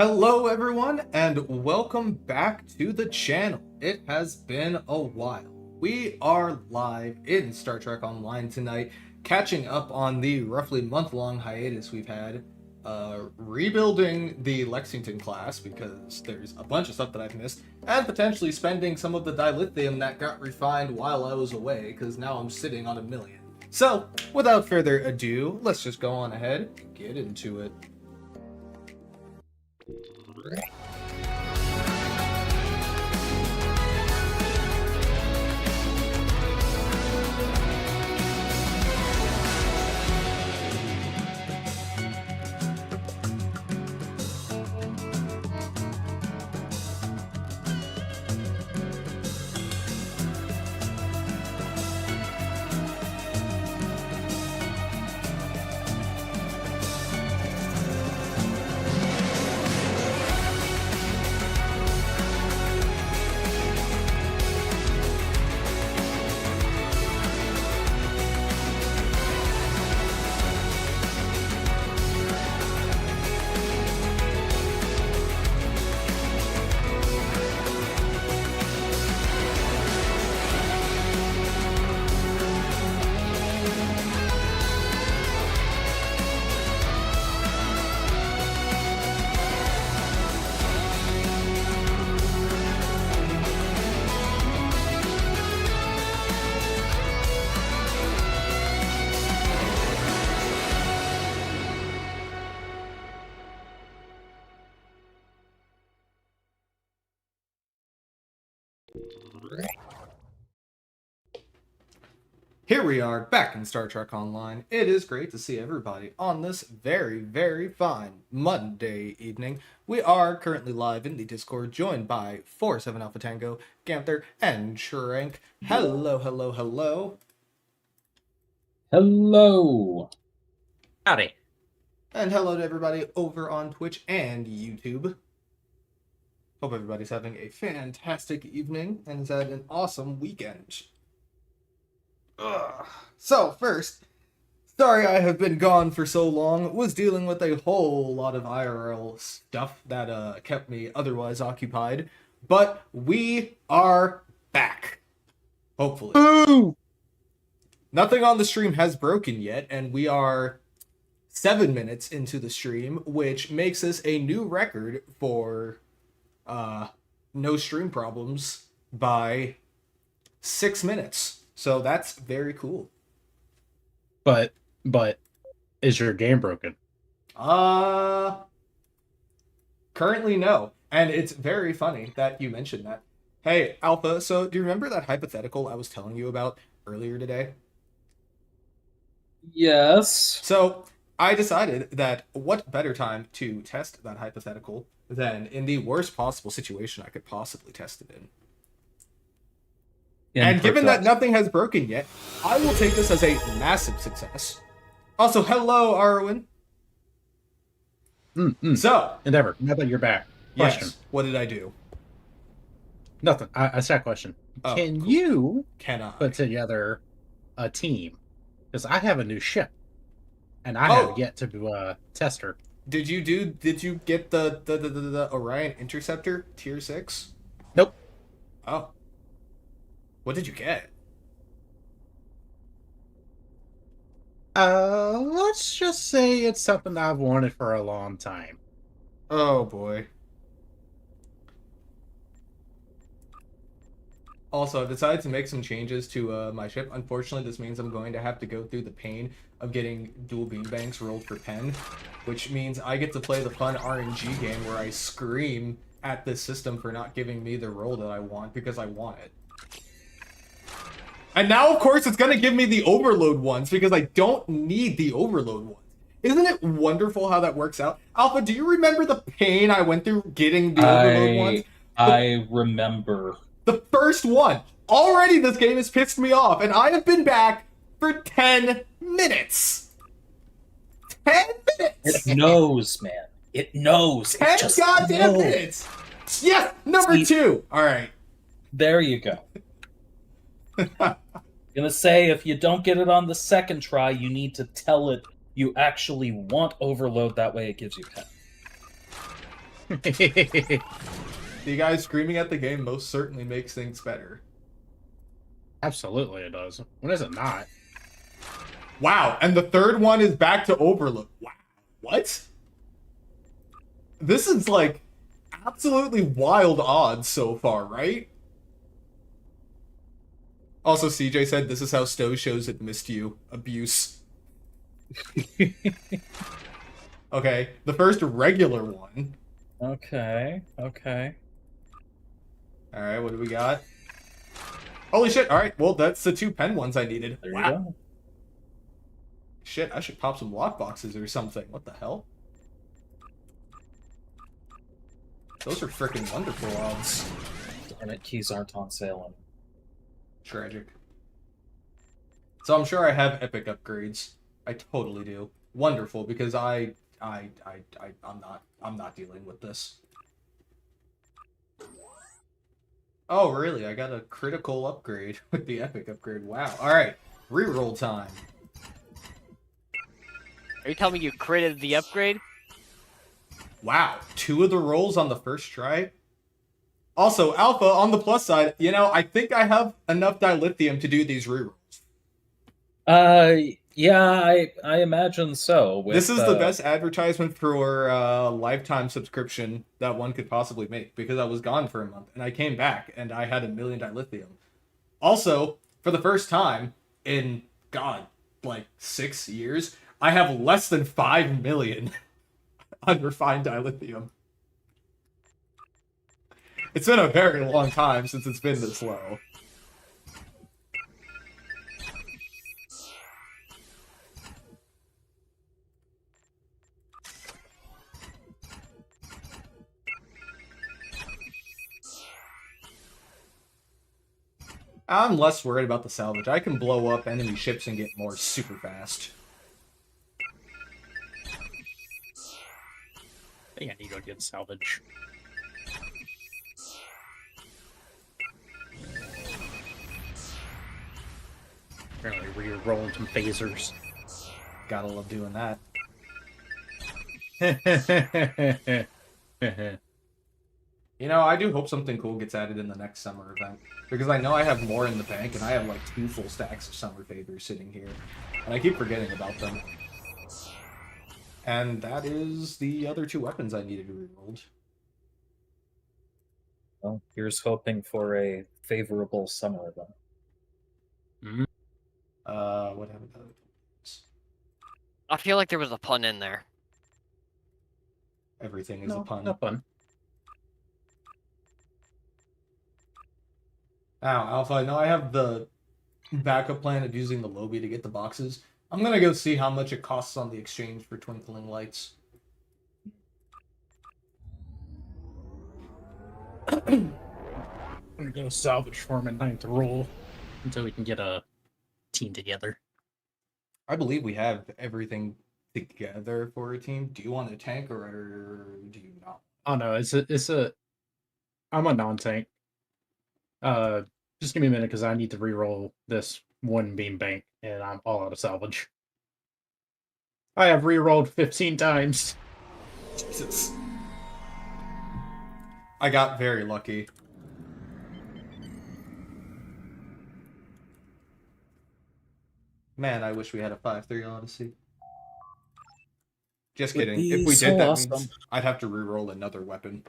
Hello everyone and welcome back to the channel. It has been a while. We are live in Star Trek Online tonight, catching up on the roughly month-long hiatus we've had, rebuilding the Lexington class because there's a bunch of stuff that I've missed, and potentially spending some of the dilithium that got refined while I was away because now I'm sitting on 1 million. So, without further ado, let's just go on ahead and get into it. Here we are, back in Star Trek Online. It is great to see everybody on this very, very fine Monday evening. We are currently live in the Discord, joined by 47 Alpha Tango, Ganther, and Shrank. Hello, hello, hello. Hello. Howdy. And hello to everybody over on Twitch and YouTube. Hope everybody's having a fantastic evening and has had an awesome weekend. So, first, sorry I have been gone for so long. Was dealing with a whole lot of IRL stuff that kept me otherwise occupied. But we are back. Hopefully. Boo! Nothing on the stream has broken yet, and we are 7 minutes into the stream, which makes this a new record for no stream problems by 6 minutes. So that's very cool. But is your game broken? Currently no. And it's very funny that you mentioned that. Hey, Alpha, so do you remember that hypothetical I was telling you about earlier today? Yes. So I decided that what better time to test that hypothetical than in the worst possible situation I could possibly test it in. And given that nothing has broken yet, I will take this as a massive success. Also, hello, Arwen. So, Endeavor, now that you're back. Question. Yes, what did I do? Nothing. I said question. Oh, Can cool. you Can put together a team? Because I have a new ship, and I have yet to test her. Did you get the Orion Interceptor Tier 6? Nope. Oh. What did you get? Let's just say it's something I've wanted for a long time. Oh boy. Also, I've decided to make some changes to my ship. Unfortunately, this means I'm going to have to go through the pain of getting dual beam banks rolled for pen, which means I get to play the fun RNG game where I scream at this system for not giving me the roll that I want because I want it. And now, of course, it's going to give me the overload ones because I don't need the overload ones. Isn't it wonderful how that works out? Alpha, do you remember the pain I went through getting the overload ones? I remember. The first one. Already this game has pissed me off, and I have been back for 10 minutes. 10 minutes! It knows, man. It knows. 10 goddamn minutes! Yes! Number 2! Alright. There you go. Gonna say, if you don't get it on the second try, you need to tell it you actually want overload, that way it gives you 10. The guy screaming at the game most certainly makes things better. Absolutely it does. When is it not? Wow, and the third one is back to overload. Wow. What? This is like absolutely wild odds so far, right? Also, CJ said this is how STO shows it missed you. Abuse. Okay, the first regular one. Okay, okay. Alright, what do we got? Holy shit, alright, well, that's the 2 pen ones I needed. There Wow. you go. Shit, I should pop some lockboxes or something. What the hell? Those are freaking wonderful odds. Darn it, keys aren't on sale anymore. Tragic. So I'm sure I have epic upgrades. I totally do. Wonderful, because I'm not dealing with this. Oh, really? I got a critical upgrade with the epic upgrade. Wow. Alright. Reroll time. Are you telling me you critted the upgrade? Wow. 2 of the rolls on the first try? Also, Alpha, on the plus side, you know, I think I have enough dilithium to do these rerolls. Yeah, I imagine so. This is the best advertisement for lifetime subscription that one could possibly make, because I was gone for a month and I came back and I had 1 million dilithium. Also, for the first time in, God, like 6 years, I have less than 5 million unrefined dilithium. It's been a very long time since it's been this low. I'm less worried about the salvage. I can blow up enemy ships and get more super fast. I think I need to go get salvage. Apparently re-rolling some phasers. Gotta love doing that. You know, I do hope something cool gets added in the next summer event. Because I know I have more in the bank, and I have like 2 full stacks of summer favors sitting here. And I keep forgetting about them. And that is the other 2 weapons I needed to rerolled. Well, here's hoping for a favorable summer event. What happened to those? I feel like there was a pun in there. Everything is a pun. Not fun. Ow, Alpha, I know I have the backup plan of using the Lobby to get the boxes. I'm gonna go see how much it costs on the exchange for Twinkling Lights. I'm gonna salvage for him at 9th roll until we can get a team together. I believe we have everything together for a team. Do you want a tank or do you not? Oh no, I'm a non-tank. Just give me a minute because I need to re-roll this 1 beam bank and I'm all out of salvage. I have re-rolled 15 times. Jesus. I got very lucky. Man, I wish we had a 5-3 Odyssey. Just Would kidding. be If we so did, that awesome. means I'd have to re-roll another weapon.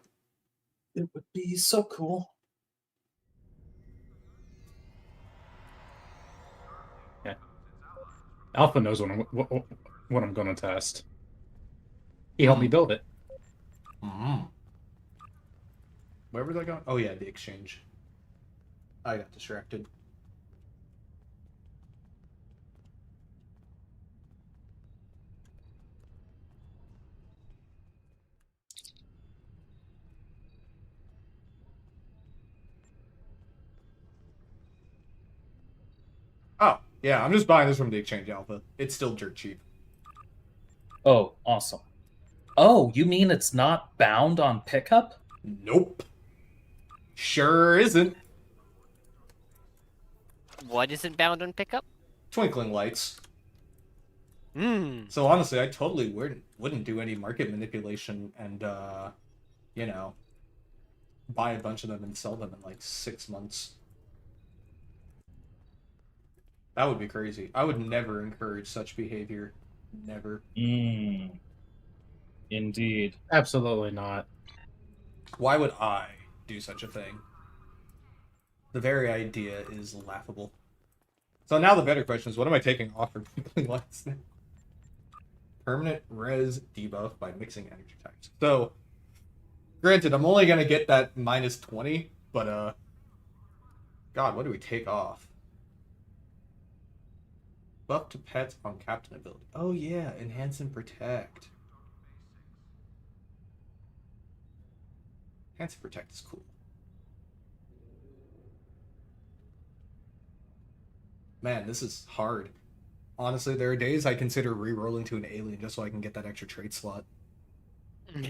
It would be so cool. Yeah. Alpha knows what I'm going to test. He helped me build it. Mm-hmm. Where was I going? Oh yeah, the exchange. I got distracted. Oh, yeah, I'm just buying this from the exchange, Alpha. It's still dirt cheap. Oh, awesome. Oh, you mean it's not bound on pickup? Nope. Sure isn't. What isn't bound on pickup? Twinkling Lights. So honestly, I totally wouldn't do any market manipulation and, you know, buy a bunch of them and sell them in like 6 months. That would be crazy. I would never encourage such behavior. Never. Indeed. Absolutely not. Why would I do such a thing? The very idea is laughable. So now the better question is, what am I taking off for Twinkling Lights now? Permanent res debuff by mixing energy types. So, granted, I'm only gonna get that minus 20, but God, what do we take off? Buff to pets on captain ability. Oh yeah, enhance and protect. Enhance and protect is cool. Man, this is hard. Honestly, there are days I consider re-rolling to an alien just so I can get that extra trait slot. I'm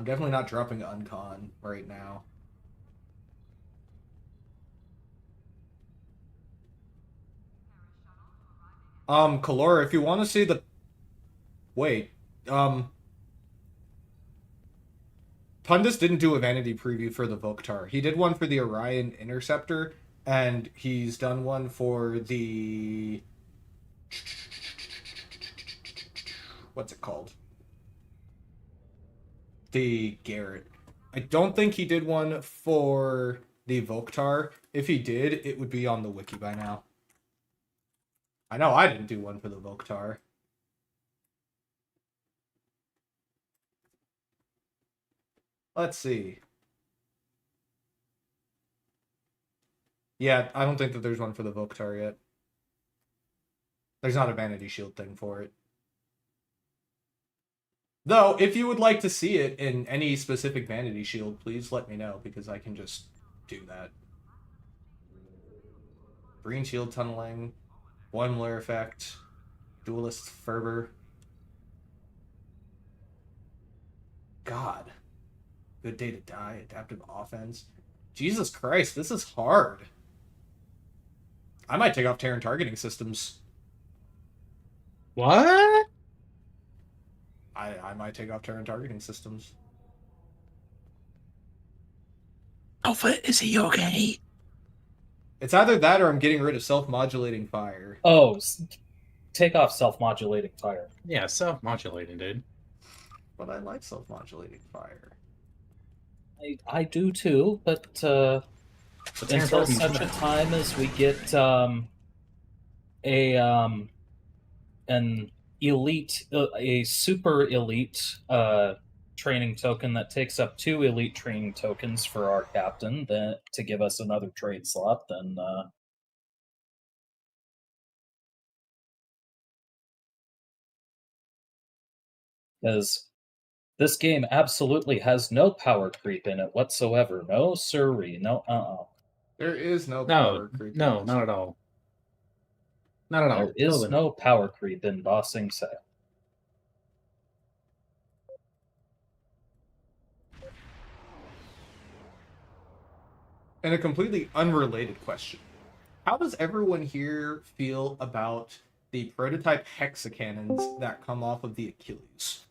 definitely not dropping Uncon right now. Kalora, if you want to see the... Wait, Pundus didn't do a vanity preview for the Voktar. He did one for the Orion Interceptor, and he's done one for the... What's it called? The Garrett. I don't think he did one for the Voktar. If he did, it would be on the wiki by now. I know I didn't do one for the Voktar. Let's see. Yeah, I don't think that there's one for the Voktar yet. There's not a Vanity Shield thing for it. Though, if you would like to see it in any specific Vanity Shield, please let me know, because I can just do that. Green Shield Tunneling, Boimler Effect, Duelist Fervor. God. Good Day to Die, Adaptive Offense. Jesus Christ, this is hard. I might take off Terran Targeting Systems. What? I might take off Terran Targeting Systems. Alpha, is he okay? It's either that or I'm getting rid of Self-Modulating Fire. Oh, take off self-modulating fire. Yeah, self-modulating, dude. But I like Self-Modulating Fire. I do too, but Terran until Targeting's such a good. time as we get an elite, a super elite training token that takes up 2 elite training tokens for our captain, then to give us another trade slot, then because this game absolutely has no power creep in it whatsoever. No sirree, no There is no No, power creep. no, not at all. Not at all. There is Totally no not. power creep in Ba Sing Se. And a completely unrelated question. How does everyone here feel about the prototype hexacannons that come off of the Achilles?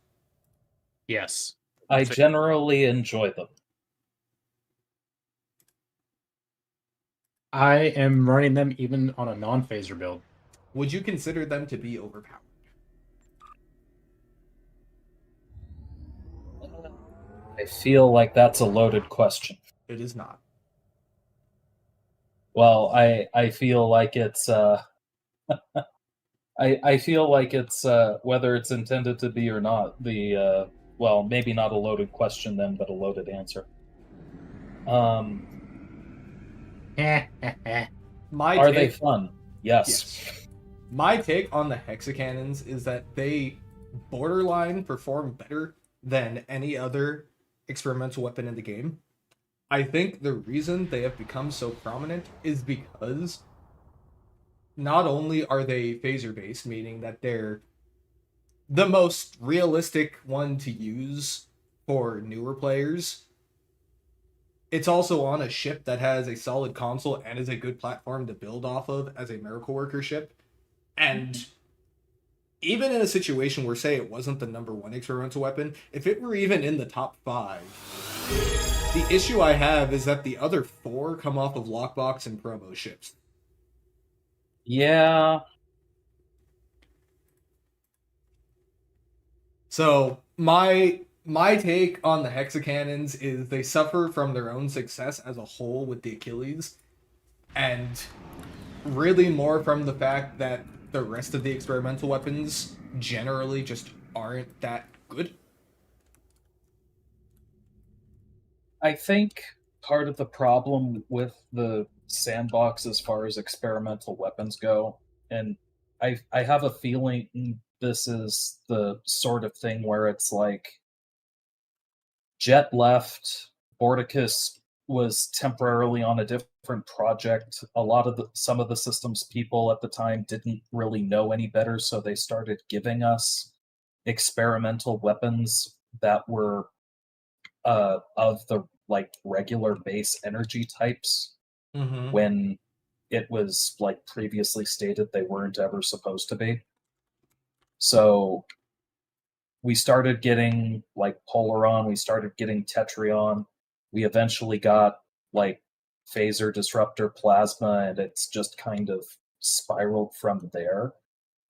Yes. I generally enjoy them. I am running them even on a non-phaser build. Would you consider them to be overpowered? I feel like that's a loaded question. It is not. Well, I feel like it's I feel like it's whether it's intended to be or not. The well, maybe not a loaded question then, but a loaded answer. Are they fun? Yes. My take on the hexacannons is that they borderline perform better than any other experimental weapon in the game. I think the reason they have become so prominent is because not only are they phaser based, meaning that they're the most realistic one to use for newer players, it's also on a ship that has a solid console and is a good platform to build off of as a miracle worker ship. And even in a situation where, say, it wasn't the #1 experimental weapon, if it were even in the top 5, the issue I have is that the other 4 come off of lockbox and promo ships. Yeah. So my take on the hexacannons is they suffer from their own success as a whole with the Achilles. and really more from the fact that the rest of the experimental weapons generally just aren't that good. I think part of the problem with the sandbox as far as experimental weapons go, and I have a feeling this is the sort of thing where it's like Jet left, Borticus was temporarily on a different project. A lot of some of the systems people at the time didn't really know any better, so they started giving us experimental weapons that were of the like regular base energy types Mm-hmm. when it was like previously stated they weren't ever supposed to be. So we started getting like Polaron, we started getting Tetrion, we eventually got like Phaser, Disruptor, Plasma, and it's just kind of spiraled from there.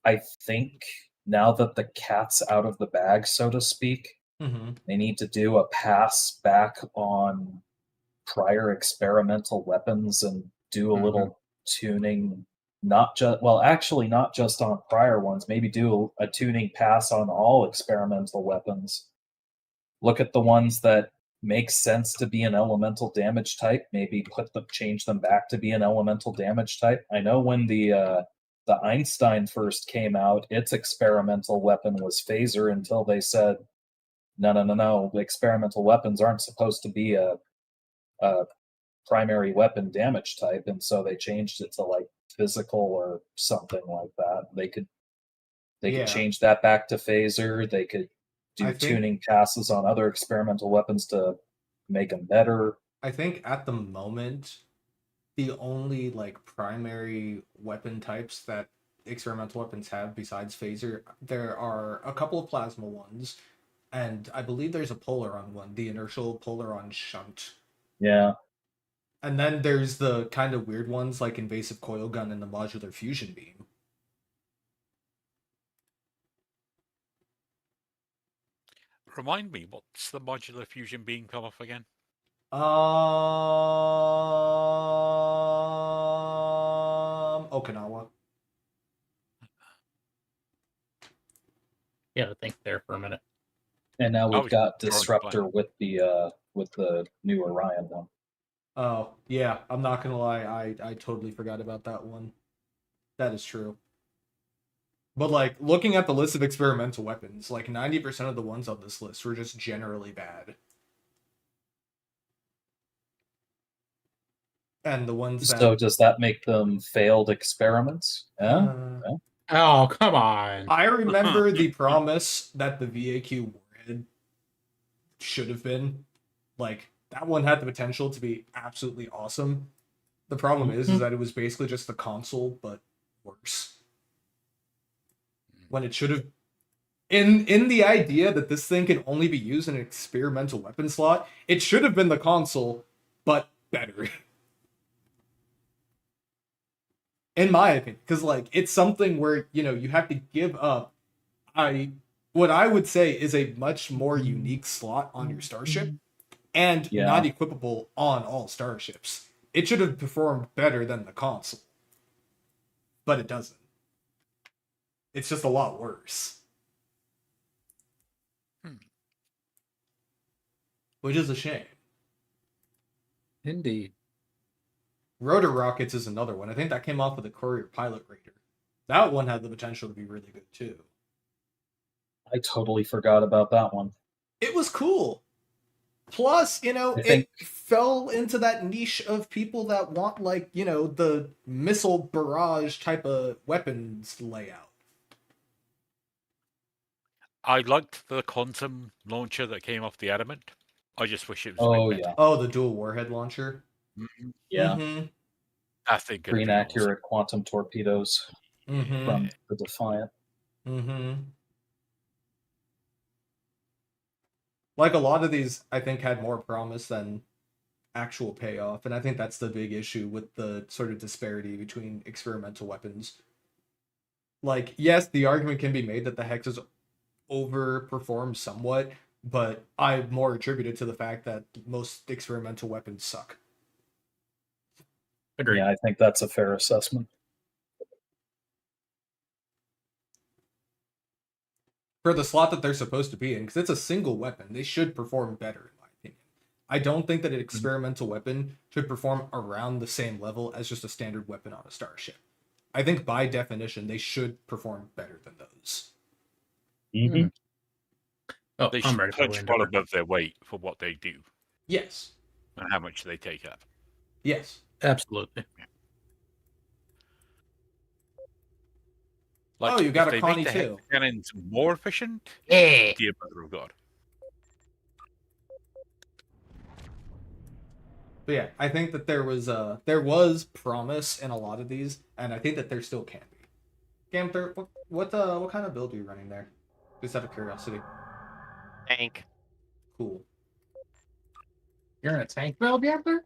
I think now that the cat's out of the bag, so to speak, Mm-hmm. they need to do a pass back on prior experimental weapons and do a little tuning, not just actually not just on prior ones, maybe do a tuning pass on all experimental weapons. Look at the ones that make sense to be an elemental damage type, maybe change them back to be an elemental damage type. I know when the Einstein first came out, its experimental weapon was Phaser until they said no, the experimental weapons aren't supposed to be a primary weapon damage type, and so they changed it to like physical or something like that. They could Yeah. change that back to Phaser. They could do I think- tuning passes on other experimental weapons to make them better. I think at the moment, the only like primary weapon types that experimental weapons have besides Phaser, there are a couple of plasma ones, and I believe there's a Polaron one, the inertial Polaron shunt. Yeah. And then there's the kind of weird ones like invasive coil gun and the modular fusion beam. Remind me, what's the modular fusion beam come off again? Okinawa. Yeah, to think there for a minute. And now I we've was got drawing a Disruptor blank. with the new Orion one. Oh, yeah, I'm not gonna lie, I totally forgot about that one. That is true. But like looking at the list of experimental weapons, like 90% of the ones on this list were just generally bad. And the ones that So does that make them failed experiments? Yeah. Oh, come on. I remember the promise that the VAQ warhead should have been. Like, that one had the potential to be absolutely awesome. The problem is that it was basically just the console, but worse. When it should have... In the idea that this thing can only be used in an experimental weapon slot, it should have been the console, but better. In my opinion. Because, like, it's something where, you know, you have to give up what I would say is a much more unique slot on your starship, and not equipable on all starships. It should have performed better than the console. But it doesn't. It's just a lot worse. Which is a shame. Indeed. Rotor Rockets is another one. I think that came off of the Courier Pilot Raider. That one had the potential to be really good too. I totally forgot about that one. It was cool. Plus, you know, it fell into that niche of people that want, like, you know, the missile barrage type of weapons layout. I liked the quantum launcher that came off the Adamant. I just wish it was better. Oh, the dual warhead launcher? Mm-hmm. Yeah. Mm-hmm. I think green accurate quantum torpedoes from the Defiant. Mm-hmm. Like, a lot of these, I think, had more promise than actual payoff, and I think that's the big issue with the sort of disparity between experimental weapons. Like, yes, the argument can be made that the hexes overperform somewhat, but I more attribute it to the fact that most experimental weapons suck. Agreed. Yeah, I think that's a fair assessment. For the slot that they're supposed to be in, because it's a single weapon, they should perform better, in my opinion. I don't think that an experimental weapon should perform around the same level as just a standard weapon on a starship. I think by definition, they should perform better than those. Mm-hmm. Oh, They I'm should ready for punch the well window. above their weight for what they do Yes. and how much they take up. Yes. Absolutely. Like, Oh, you got if a they Connie make the too. cannons more efficient, Yeah. dear mother of God. But yeah, I think that there was promise in a lot of these, and I think that there still can be. Gamther, what kind of build are you running there? Just out of curiosity. Tank. Cool. You're in a tank build, Gambler?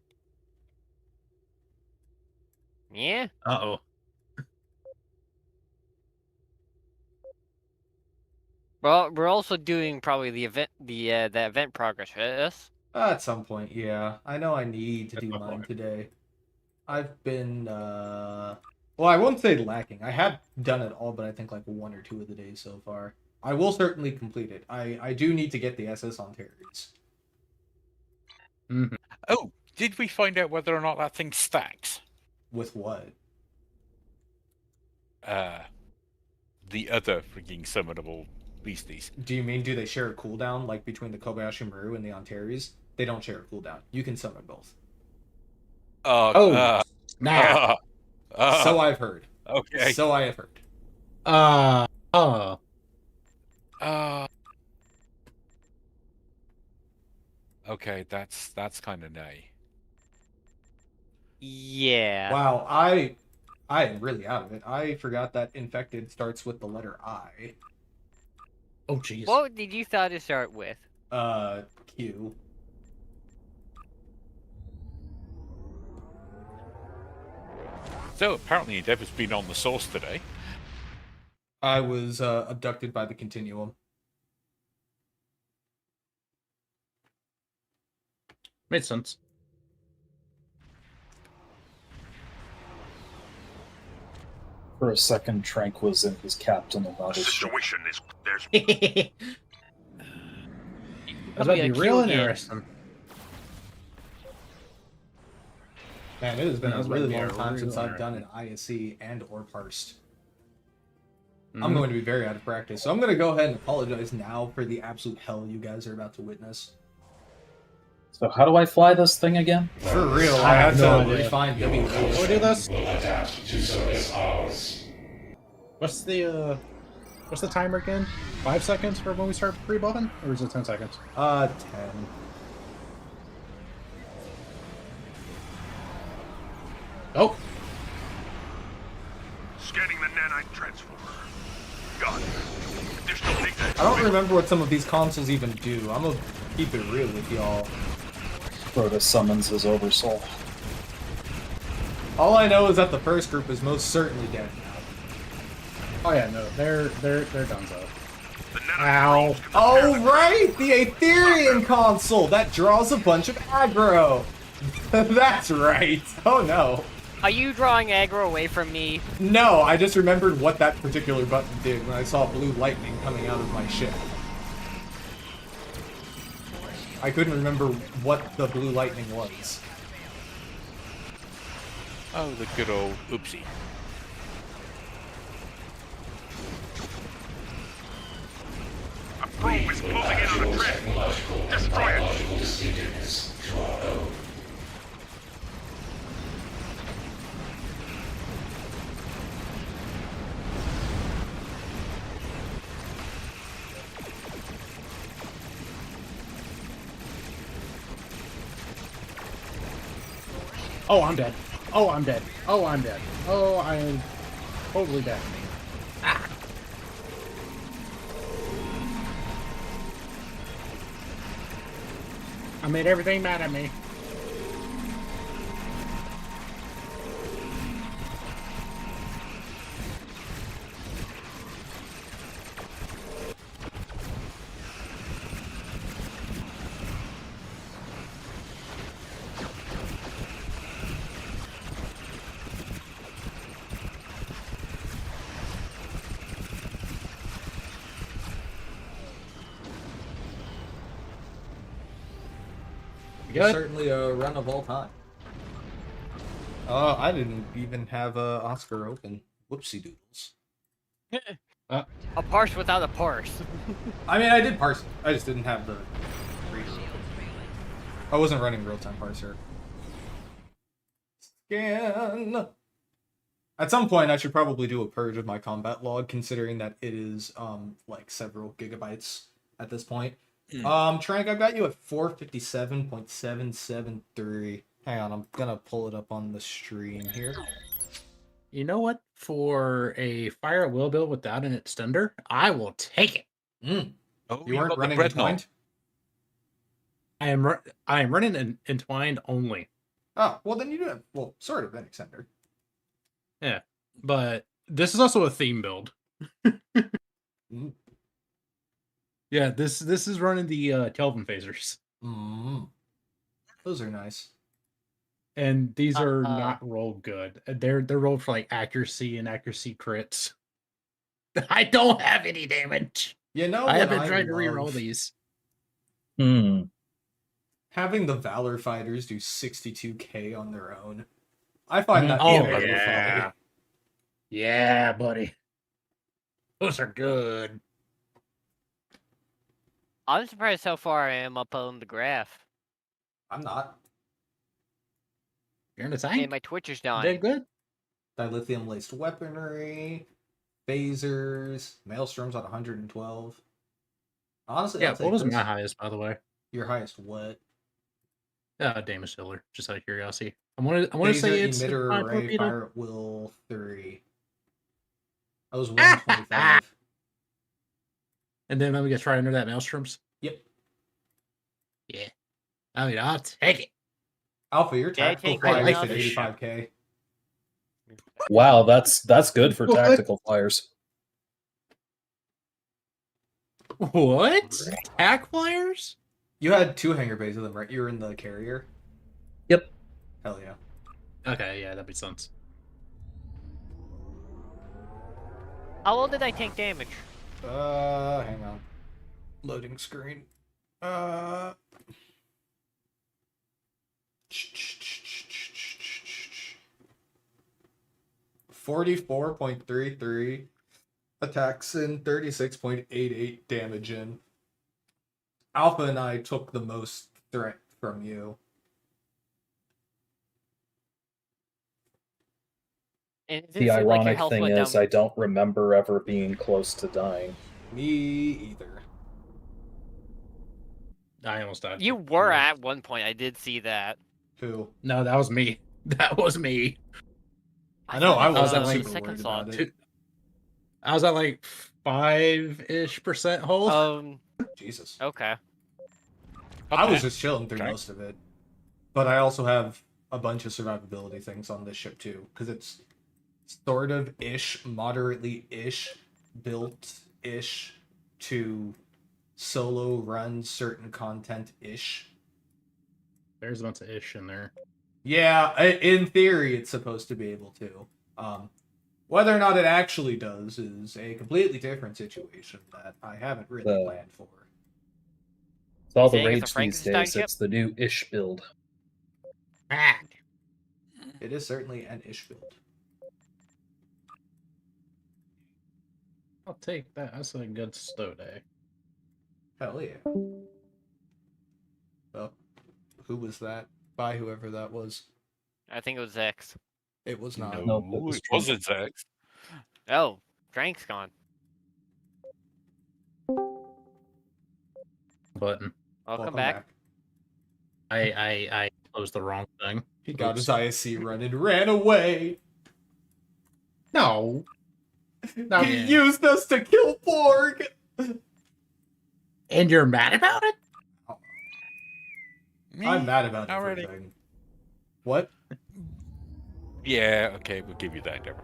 Yeah. Uh-oh. Well, we're also doing probably the event progress. Yes. At some point, yeah. I know I need to At do some mine point. today. I've been well, I won't say lacking. I have done it all, but I think like 1 or 2 of the days so far. I will certainly complete it. I do need to get the SS on Terry's. Mm-hmm. Oh, did we find out whether or not that thing stacks? With what? The other freaking summonable beasties. Do you mean do they share a cooldown like between the Kobayashi Maru and the Antares? They don't share a cooldown. You can summon both. Oh, snap. So I've heard. Okay. So I have heard. Okay, that's kind of nay. Yeah. Wow, I am really out of it. I forgot that infected starts with the letter I. Oh, jeez. What did you thought to start with? Q. So apparently Endeavor's been on the source today. I was abducted by the Continuum. Made sense. For a second, Trank was in his captain and not his ship. Situation is there's That's about to be real again. interesting. Man, it has been Yeah, a it's really about to long be a time real since I've done an ISC and or parsed. I'm going to be very out of practice, so I'm going to go ahead and apologize now for the absolute hell you guys are about to witness. So how do I fly this thing again? For real, I I had have to no idea. refine Can we WH. do this? will adapt to service hours. What's the timer again? 5 seconds for when we start pre-buffing? Or is it 10 seconds? 10. Oh! scanning the nanite transformer. Got it. Additional data. I don't remember what some of these consoles even do. I'm gonna keep it real with y'all. Proto summons his oversoul. All I know is that the first group is most certainly dead now. Oh yeah, no, they're done so. The nanite Ow. drones can Oh repair the right, the Aetherian console that draws a bunch of aggro. That's right. Oh no. Are you drawing aggro away from me? No, I just remembered what that particular button did when I saw blue lightning coming out of my ship. I couldn't remember what the blue lightning was. Oh, the good old oopsie. A probe is closing in on a trend. Technological and Destroy it. biological distinctiveness to our own. Oh, I'm dead. Oh, I'm dead. Oh, I'm dead. Oh, I am totally dead. Ah. I made everything mad at me. You're Good. certainly a run of all time. I didn't even have Oscar open. Whoopsie doodles. A parse without a parse. I mean, I did parse it. I just didn't have the reader open. I wasn't running real-time parser. Scan. At some point, I should probably do a purge of my combat log, considering that it is like several gigabytes at this point. Trank, I've got you at 457.773. Hang on, I'm gonna pull it up on the stream here. You know what? For a fire at will build without an extender, I will take it. Oh, You weren't got the running Dreadnought. entwined? I am running an entwined only. Oh, well then you do have, well, sort of an extender. Yeah, but this is also a theme build. Mm. Yeah, this is running the Kelvin phasers, Those are nice. and these are not rolled good. They're rolled for like accuracy and accuracy crits. I don't have any damage. You know I what have been I trying to reroll love? these. Having the Valor fighters do 62k on their own. I find that Oh very yeah, funny. yeah, buddy. Those are good. I'm surprised how far I am up on the graph. I'm not. You're in the Hey, tank. my Twitch is Did dying. good. Dilithium laced weaponry, phasers, maelstroms at 112. Honestly, Yeah, I'll take what was this. my highest, by the way? Your highest what? Damage dealer. Just out of curiosity. I want to say Phaser, it's a emitter, fine array, torpedo. fire at will 3. That was 125. And then let me get right under that maelstroms. Yep. Yeah. I mean, I'll take it. Alpha, your Yeah, I tactical take fire like is at this shit. 85k. Wow, that's good for What? tactical flyers. What? Tac flyers? You had 2 hangar bays of them, right? You were in the carrier? Yep. Hell yeah. Okay, yeah, that makes sense. How well did I take damage? Hang on. Loading screen. 44.33 attacks in, 36.88 damage in. Alpha and I took the most threat from you. And it The didn't seem like your ironic health thing went is, down. I don't remember ever being close to dying. Me either. I almost died. You were at one point. I did see that. Who? No, that was me. That was me. I know, I thought it wasn't was super second worried thought. about it. I was at like 5-ish% hold. Jesus. Okay. I was just chilling through Okay. most of it. But I also have a bunch of survivability things on this ship too, because it's sort of ish, moderately ish, built ish to solo run certain content ish. There's a bunch of ish in there. Yeah, in theory, it's supposed to be able to. Whether or not it actually does is a completely different situation that I haven't really The- planned for. With all the Saying it's a rage these Frankenstein days, ship? it's the new ish build. Ah. It is certainly an ish build. I'll take that. That's a good stow day. Hell yeah. Well, who was that? By whoever that was. I think it was X. It was not. No, No, it was it wasn't Zex. Oh, Drank's gone. Button. Welcome back. I closed the wrong thing. He got Oops. his ISC run and ran away. No. No. He used us to kill Borg. And you're mad about it? I'm mad about already. everything. What? Yeah, okay, we'll give you that. Never.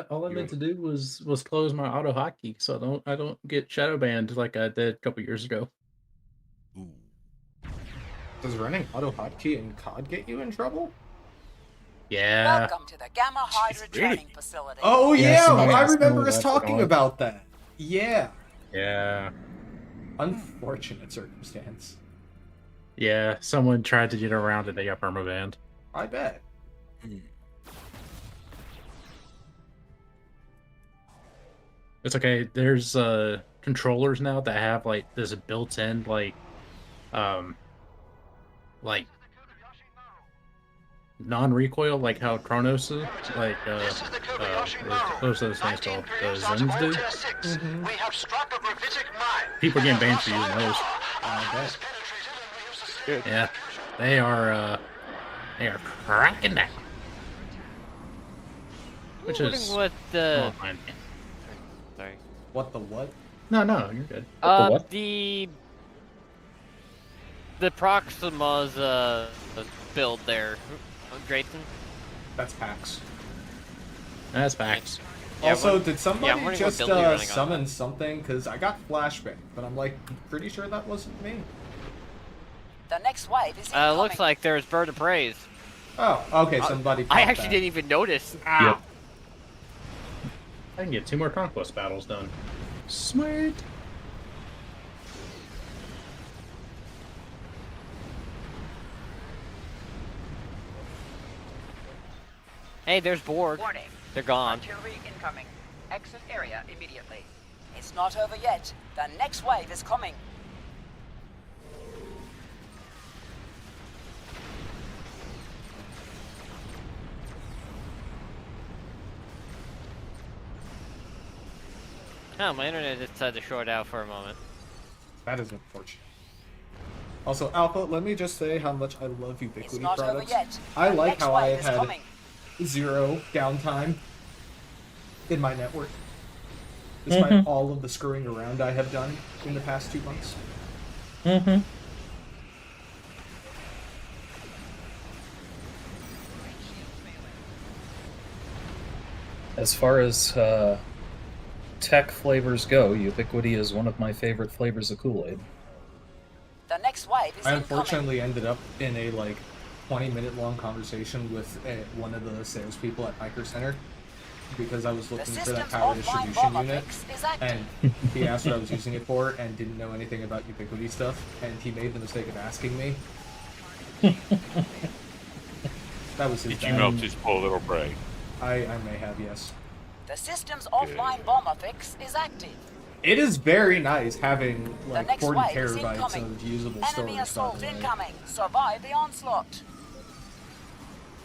All I meant to do was close my auto hotkey so I don't get shadow banned like I did a couple years ago. Ooh. Does running auto hotkey in COD get you in trouble? Yeah. Welcome to the Gamma Hydra really? Training Facility. Oh Yeah, yeah, somebody I asked me remember what us that's talking going. about that. Yeah. Yeah. Unfortunate circumstance. Yeah, someone tried to get around it. They got permabanned. I bet. It's okay. There's controllers now that have like this built-in like non-recoil, like how Chronos is, like what's those things called? The Zens do. Mm-hmm. People getting banned for using those. I bet. Good. Yeah, they are cracking down. Which Wondering is what the fine. sorry. What the what? No, you're good. what? The Proxima's build there, Drayton. That's PAX. That's facts. Yeah, Also, what- did yeah, I'm somebody wondering what just build you're running on. summon something? Because I got flashbang, but I'm like pretty sure that wasn't me. The next wave is incoming. Looks like there's Bird of Praise. Oh, okay, somebody I popped actually that. didn't even notice. Yep. I can get 2 more conquest battles done. Sweet. Hey, there's Borg. Warning. They're gone. Artillery incoming. Exit area immediately. It's not over yet. The next wave is coming. Oh, my internet decided to short out for a moment. That is unfortunate. Also, Alpha, let me just say how much I love It's Ubiquity not over products. yet. I The like next how I wave is had coming. 0 downtime in my network, despite all of the screwing around I have done in the past 2 months. Mm-hmm. As far as tech flavors go, Ubiquity is one of my favorite flavors of Kool-Aid. The next wave is I incoming. unfortunately ended up in a 20-minute long conversation with one of the salespeople at Micro Center because I was The looking for that system's power offline distribution bomber unit, fix is active. and he asked what I was using it for and didn't know anything about Ubiquity stuff, and he made the mistake of asking me. That was his Did you bad. melt his poor little brain? I may have, yes. The system's offline bomber fix is active. It is very nice having The next 40 wave is terabytes incoming. of usable Enemy storage. by assault the way. incoming. Survive the onslaught.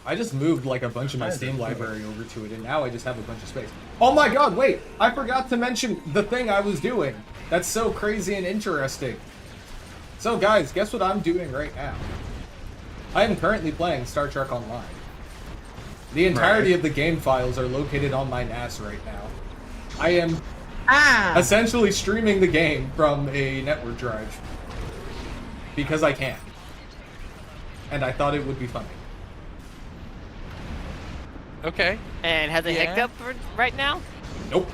I just moved a bunch of my Steam library over to it, and now I just have a bunch of space. Oh my god, wait! I forgot to mention the thing I was doing. That's so crazy and interesting. So guys, guess what I'm doing right now? I am currently playing Star Trek Online. The entirety of the game files are located on my NAS right now. I am essentially streaming the game from a network drive. Because I can. And I thought it would be funny. Okay. And has it hicked Yeah. up right now? Nope.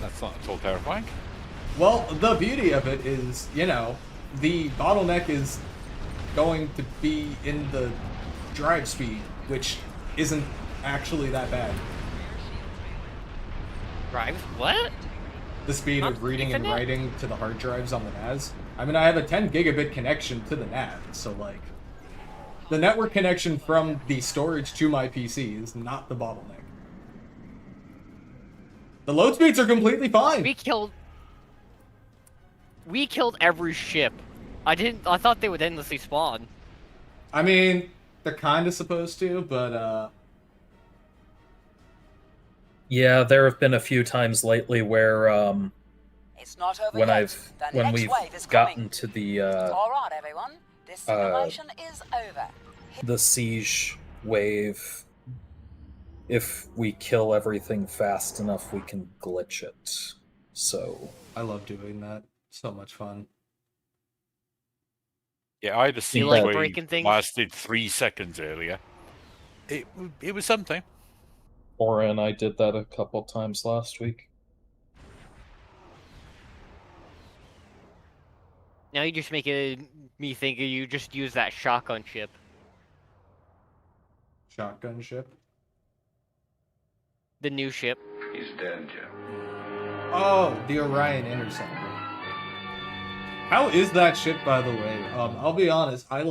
That's not at all terrifying. Well, the beauty of it is, the bottleneck is going to be in the drive speed, which isn't actually that bad. Drive? What? The speed Not of reading and Ethernet? writing to the hard drives on the NAS. I mean, I have a 10 gigabit connection to the NAS, so the network connection from the storage to my PC is not the bottleneck. The load speeds are completely fine. We killed every ship. I thought they would endlessly spawn. I mean, they're kind of supposed to, but Yeah, there have been a few times lately where It's not over when yet. The next we've wave is gotten coming. to the All right, everyone. This simulation is over. the siege wave, if we kill everything fast enough, we can glitch it. So I love doing that. So much fun. Yeah, I had a siege like wave breaking things? lasted 3 seconds earlier. It was something. Aura and I did that a couple times last week. Now you just making me think you just use that shotgun ship. Shotgun ship. The new ship. He's dead, Jim. Oh, the Orion Interceptor. How is that ship, by the way? I'll be honest, I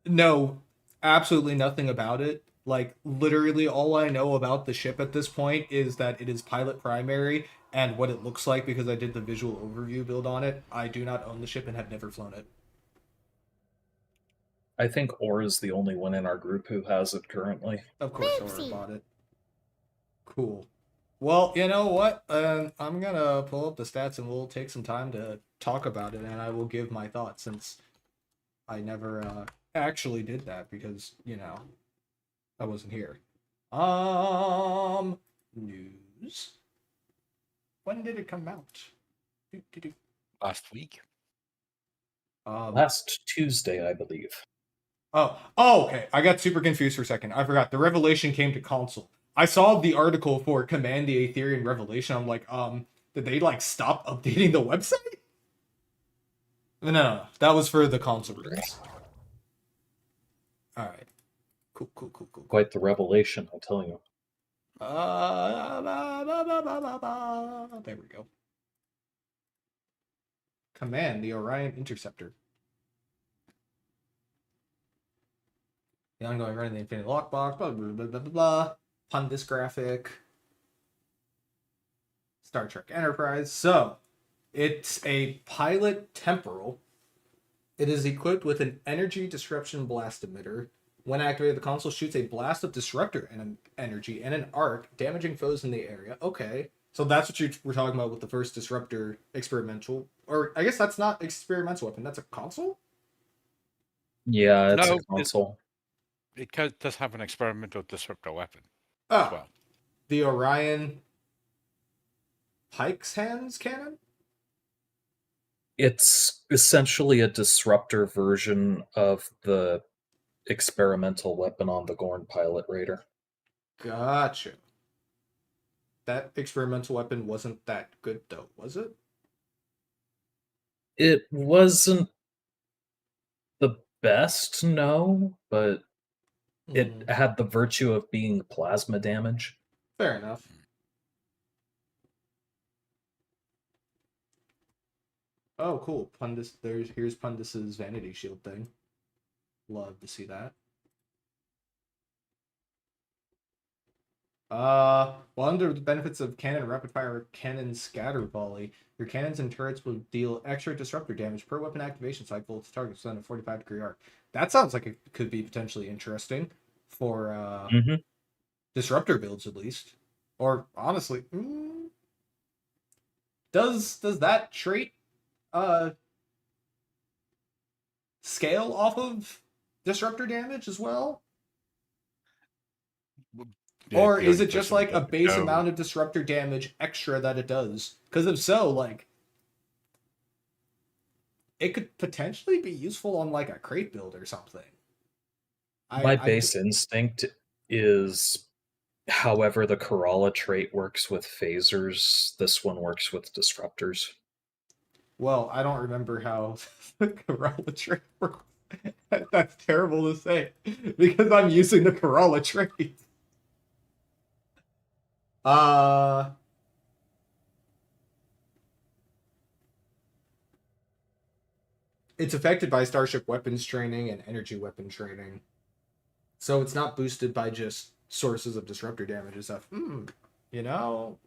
know absolutely nothing about it. Like, literally all I know about the ship at this point is that it is pilot primary and what it looks like because I did the visual overview build on it. I do not own the ship and have never flown it. I think Or is the only one in our group who has it currently. Of course, Aura bought it. Cool. Well, you know what? I'm gonna pull up the stats and we'll take some time to talk about it, and I will give my thoughts since I never actually did that because, you know, I wasn't here. News. When did it come out? Last week. Last Tuesday, I believe. Oh, okay. I got super confused for a second. I forgot. The Revelation came to console. I saw the article for Command the Aetherian Revelation. I'm like, did they like stop updating the website? No. That was for the console release. All right. Cool. Quite the revelation, I'll tell you. There we go. Command the Orion Interceptor. The ongoing run of the Infinity Lockbox, blah, blah, blah, blah, blah, blah. Pundus graphic. Star Trek Enterprise. So, it's a pilot temporal. It is equipped with an energy disruption blast emitter. When activated, the console shoots a blast of disruptor energy and an arc, damaging foes in the area. Okay. So that's what you were talking about with the first disruptor experimental. Or I guess that's not experimental weapon. That's a console? Yeah, it's No, a console. It does have an experimental disruptor weapon Ah, as well. the Orion Pike's Hands cannon? It's essentially a disruptor version of the experimental weapon on the Gorn pilot raider. Gotcha. That experimental weapon wasn't that good, though, was it? It wasn't the best, no, but it had the virtue of being plasma damage. Fair enough. Oh, cool. Pundus. Here's Pundus's Vanity Shield thing. Love to see that. Well, under the benefits of cannon rapid fire cannon scatter volley, your cannons and turrets will deal extra disruptor damage per weapon activation cycle to targets within a 45-degree arc. That sounds like it could be potentially interesting for disruptor builds at least. Or honestly, does that trait scale off of disruptor damage as well? Yeah, Or the is only it just person like a that base would know- amount of disruptor damage extra that it does? Because if so, like, it could potentially be useful on like a crate build or something. My base instinct is however the Corolla trait works with phasers, this one works with disruptors. Well, I don't remember how the Corolla trait works. That's terrible to say because I'm using the Corolla trait. It's affected by Starship weapons training and energy weapon training. So it's not boosted by just sources of disruptor damage and stuff. You know.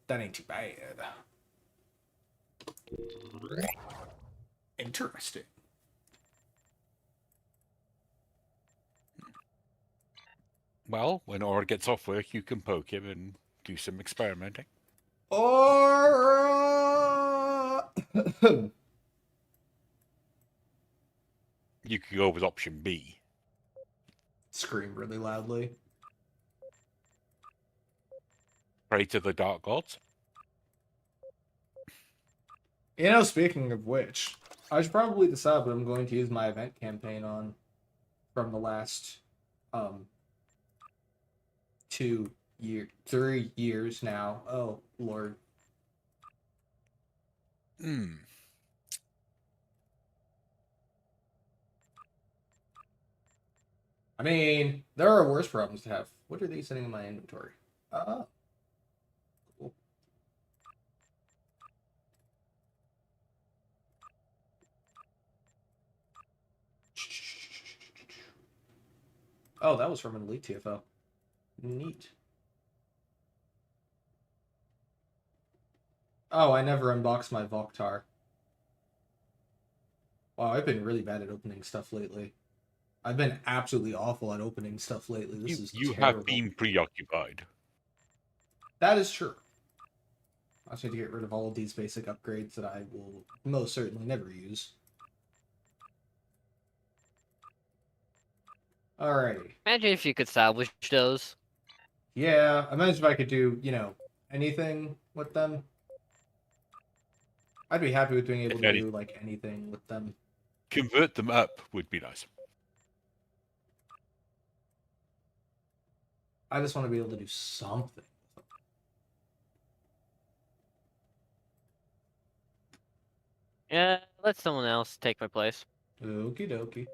That ain't too bad. Interesting. Well, when Or gets off work, you can poke him and do some experimenting. Or You could go with option B. scream really loudly. Pray to the dark gods. You know, speaking of which, I should probably decide what I'm going to use my event campaign on from the last 3 years now. Oh Lord. I mean, there are worse problems to have. What are these sitting in my inventory? Cool. Oh, that was from an Elite TFO. Neat. Oh, I never unboxed my Voktar. Wow, I've been really bad at opening stuff lately. I've been absolutely awful at opening stuff lately. This is You terrible. have been preoccupied. That is true. I just need to get rid of all of these basic upgrades that I will most certainly never use. Alrighty. Imagine if you could salvage those. Yeah, imagine if I could do, you know, anything with them. I'd be happy with being able to do, like, anything with them. Convert them up would be nice. I just want to be able to do something. Yeah, let someone else take my place. Okie dokie.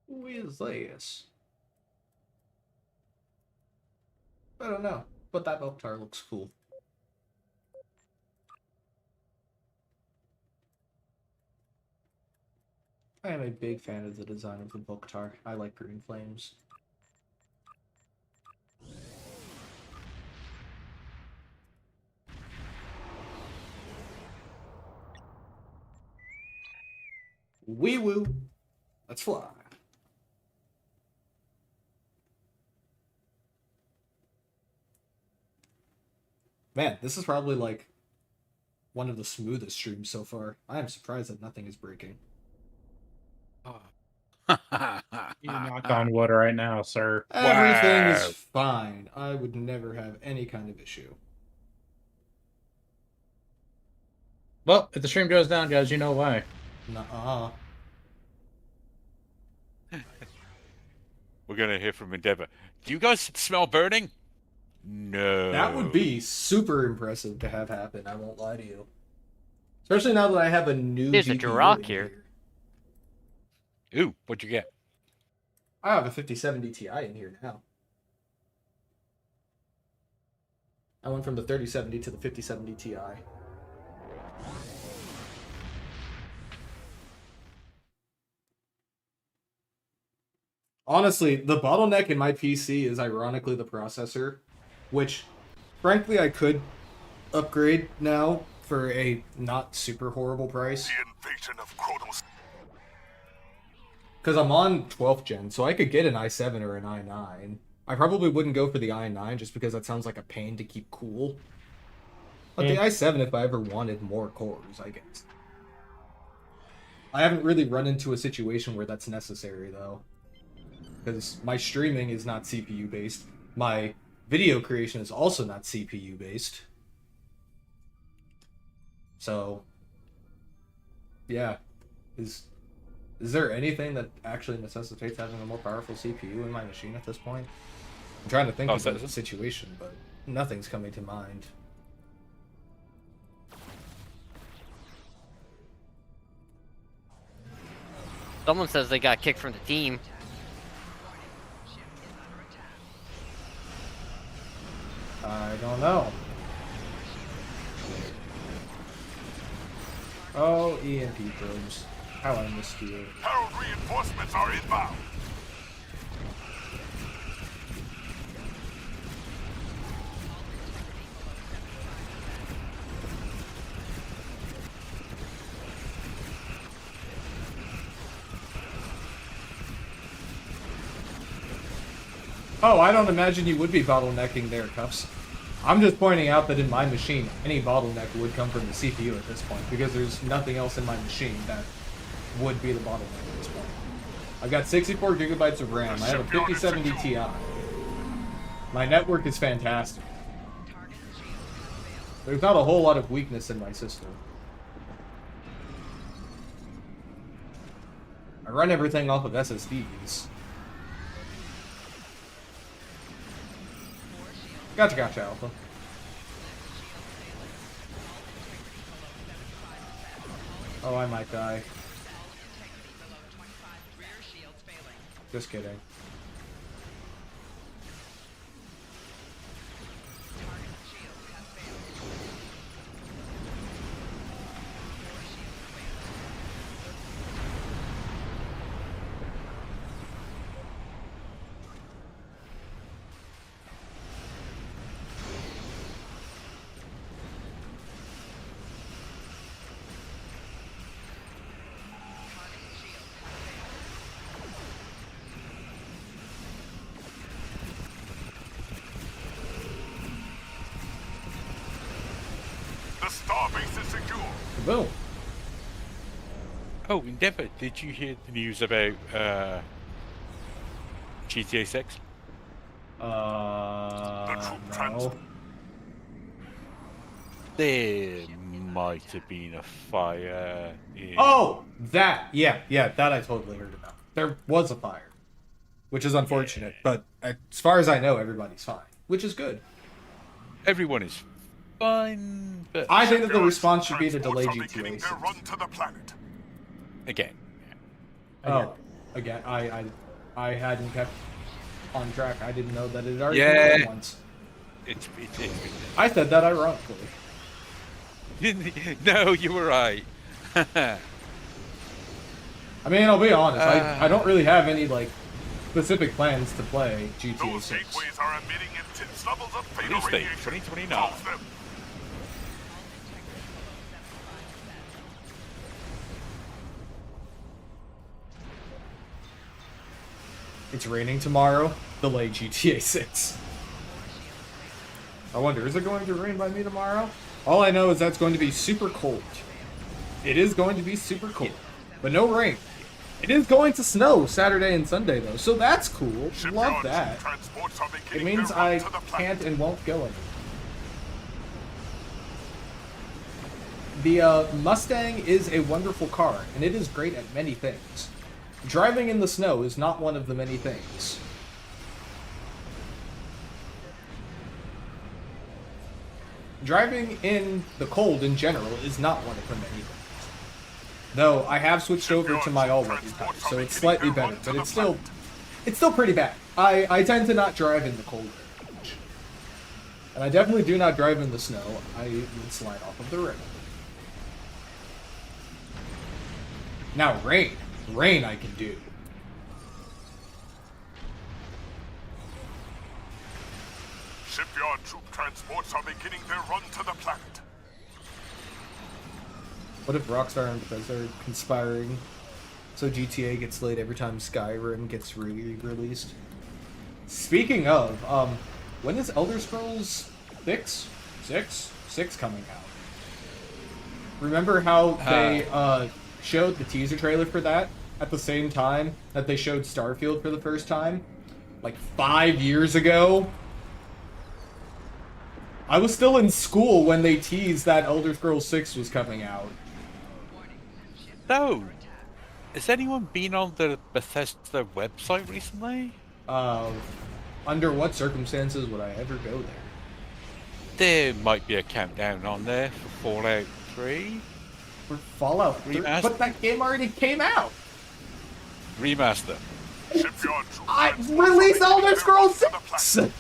Who is this? I don't know, but that Voktar looks cool. I am a big fan of the design of the Voktar. I like green flames. Wee woo! Let's fly. Man, this is probably like one of the smoothest streams so far. I am surprised that nothing is breaking. You knock on wood right now, sir. Everything Wow. is fine. I would never have any kind of issue. Well, if the stream goes down, guys, you know why. Nuh-uh. We're gonna hear from Endeavor. Do you guys smell burning? No. That would be super impressive to have happen, I won't lie to you. Especially now that I have a new There's a GPU Jirok in here. Ooh, what'd you get? I have a 5070 Ti in here now. I went from the 3070 to the 5070 Ti. Honestly, the bottleneck in my PC is ironically the processor, which, frankly, I could upgrade now for a not super horrible price. The invasion of Kronos. Because I'm on 12th gen, so I could get an i7 or an i9. I probably wouldn't go for the i9 just because that sounds like a pain to keep cool. But the i7 if I ever wanted more cores, I guess. I haven't really run into a situation where that's necessary, though. Because my streaming is not CPU based. My video creation is also not CPU based. So, yeah. Is there anything that actually necessitates having a more powerful CPU in my machine at this point? I'm trying to think of the situation, but nothing's coming to mind. Someone says they got kicked from the team. I don't know. Oh, EMP probes. How I missed you. Herald reinforcements are inbound. Oh, I don't imagine you would be bottlenecking there, Cuffs. I'm just pointing out that in my machine, any bottleneck would come from the CPU at this point, because there's nothing else in my machine that would be the bottleneck at this point. I've got 64 gigabytes of RAM. I have a 5070 Ti. My network is fantastic. There's not a whole lot of weakness in my system. run everything off of SSDs. Gotcha, Alpha. Oh, I might die. Just kidding. The starbase is secure. Boom. Oh, Endeavour, did you hear the news about GTA 6? No. There might have been a fire in... Oh, that. Yeah, that I totally heard about. There was a fire, which is unfortunate, but as far as I know, everybody's fine, which is good. Everyone is fine, but... I think that the response should be to delay GTA 6. Run to the planet. Again. Oh, again, I hadn't kept on track. I didn't know that it already Yeah. been once. It's I said that ironically. No, you were right. I mean, I'll be honest. I don't really have any like specific plans to play GTA Those 6. gateways are emitting intense levels of beta Release date, radiation. 2029. Close them. It's raining tomorrow. Delay GTA 6. I wonder, is it going to rain by me tomorrow? All I know is that's going to be super cold. It is going to be super cold, but no rain. It is going to snow Saturday and Sunday though, so that's cool. Love that. Transports are It beginning means their run I to the planet. can't and won't go anywhere. The Mustang is a wonderful car, and it is great at many things. Driving in the snow is not one of the many things. Driving in the cold in general is not one of the many things. Though I have switched over to my all-weather type, so it's slightly better, but it's still pretty bad. I tend to not drive in the cold very much. And I definitely do not drive in the snow. I would slide off of the road. Now rain. Rain I can do. Shipyard troop transports are beginning their run to the planet. What if Rockstar and Bethesda are conspiring so GTA gets delayed every time Skyrim gets released? Speaking of, when is Elder Scrolls 6 coming out? Remember how they showed the teaser trailer for that at the same time that they showed Starfield for the first time? Like 5 years ago? I was still in school when they teased that Elder Scrolls 6 was coming out. No. Has anyone been on the Bethesda website recently? Under what circumstances would I ever go there? There might be a countdown on there for Fallout 3. For Fallout 3? Remaster. But that game already came out! Remaster. Shipyard troop I transports released are Elder beginning Scrolls their run to the 6!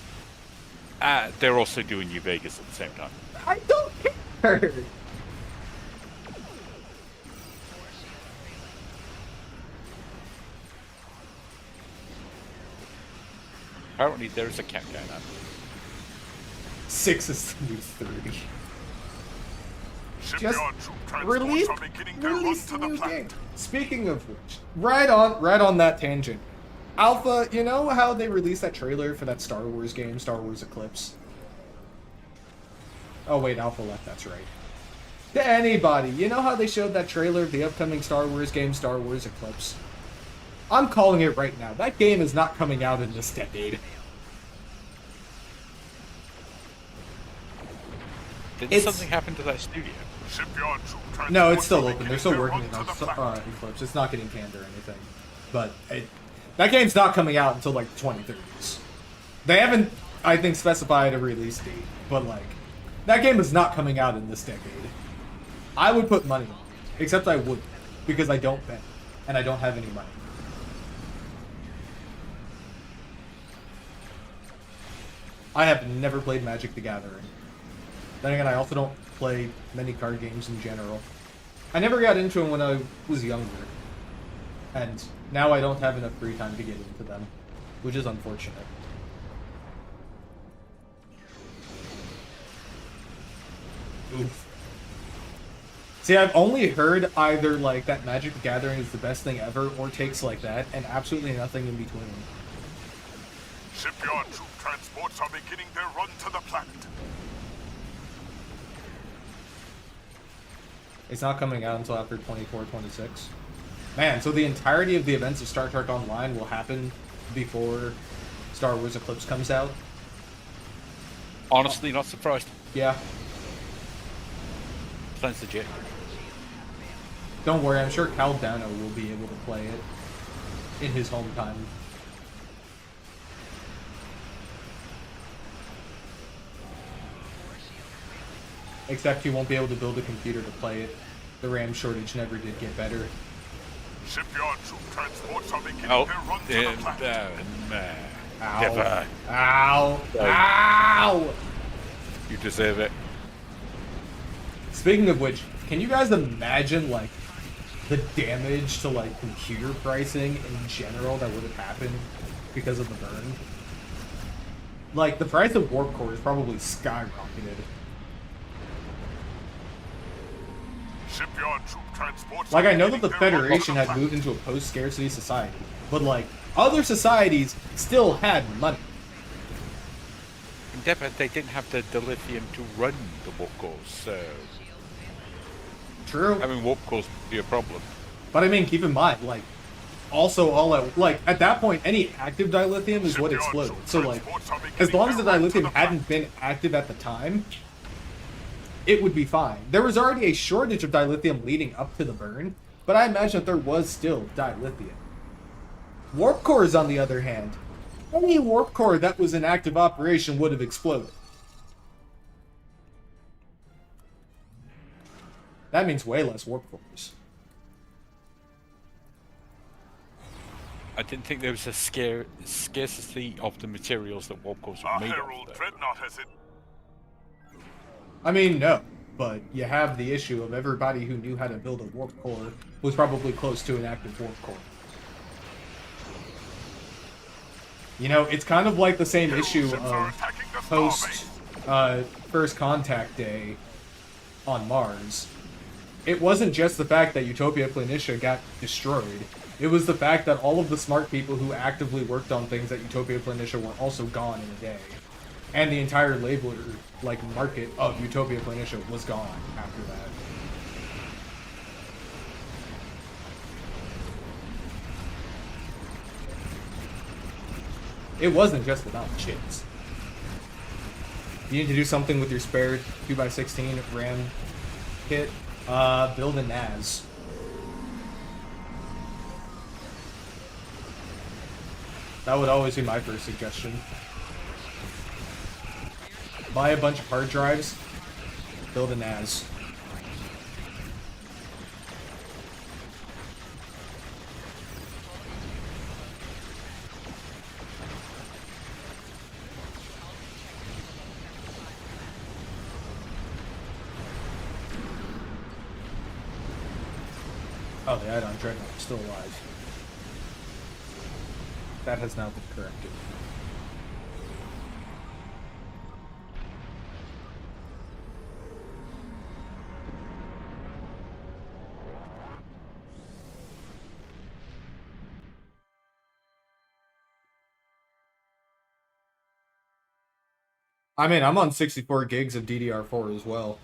planet. They're also doing New Vegas at the same time. I don't care! Apparently there's a countdown on. 6 is the new 3. Shipyard troop transports Release are beginning their run to the the new game. planet. Speaking of which, right on that tangent. Alpha, you know how they released that trailer for that Star Wars game, Star Wars Eclipse? Oh wait, Alpha left, that's right. To anybody, you know how they showed that trailer of the upcoming Star Wars game, Star Wars Eclipse? I'm calling it right now. That game is not coming out in this decade. Did something happen to that studio? Shipyard troop No, it's transports still are open. They're beginning still their working run on to the planet. Eclipse. It's not getting canned or anything. But that game's not coming out until like the 2030s. They haven't, I think, specified a release date, but like, that game is not coming out in this decade. I would put money on it, except I wouldn't, because I don't bet, and I don't have any money. I have never played Magic the Gathering. Then again, I also don't play many card games in general. I never got into them when I was younger. And now I don't have enough free time to get into them, which is unfortunate. Oof. See, I've only heard either like that Magic the Gathering is the best thing ever, or takes like that, and absolutely nothing in between. Shipyard troop transports are beginning their run to the planet. It's not coming out until after 24-26. Man, so the entirety of the events of Star Trek Online will happen before Star Wars Eclipse comes out? Honestly, not surprised. Yeah. Sounds legit. Don't worry, I'm sure Cal Dano will be able to play it in his home time. Except he won't be able to build a computer to play it. The RAM shortage never did get better. Shipyard troop transports are beginning Oh, their run to the planet. Ow. Never. Ow. Ow! You deserve it. Speaking of which, can you guys imagine, like, the damage to, like, computer pricing in general that would have happened because of the burn? Like, the price of warp core is probably skyrocketed. Shipyard troop transports Like, are I know that the beginning their run to Federation the had planet. moved into a post-scarcity society, but, like, other societies still had money. Yeah, but they didn't have the lithium to run the warp cores, so True. having warp cores would be a problem. But I mean, keep in mind, like, also all at, like, at that point, any active dilithium is what exploded. So, like, as long as the dilithium hadn't been active at the time, it would be fine. There was already a shortage of dilithium leading up to the burn, but I imagine that there was still dilithium. Warp cores, on the other hand, any warp core that was in active operation would have exploded. That means way less warp cores. I didn't think there was a scarcity of the materials that warp cores were Our made Herald of. Dreadnought has it. I mean, no, but you have the issue of everybody who knew how to build a warp core was probably close to an active warp core. You know, it's kind of like the same issue Ships are of attacking the post starbase. First Contact Day on Mars. It wasn't just the fact that Utopia Planitia got destroyed. It was the fact that all of the smart people who actively worked on things at Utopia Planitia were also gone in a day. And the entire labor, like, market of Utopia Planitia was gone after that. It wasn't just about chits. You need to do something with your spare 2x16 RAM kit. Build a NAS. That would always be my first suggestion. Buy a bunch of hard drives, build a NAS. Oh, the Ion Dreadnought is still alive. That has now been corrected. I mean, I'm on 64 gigs of DDR4 as well.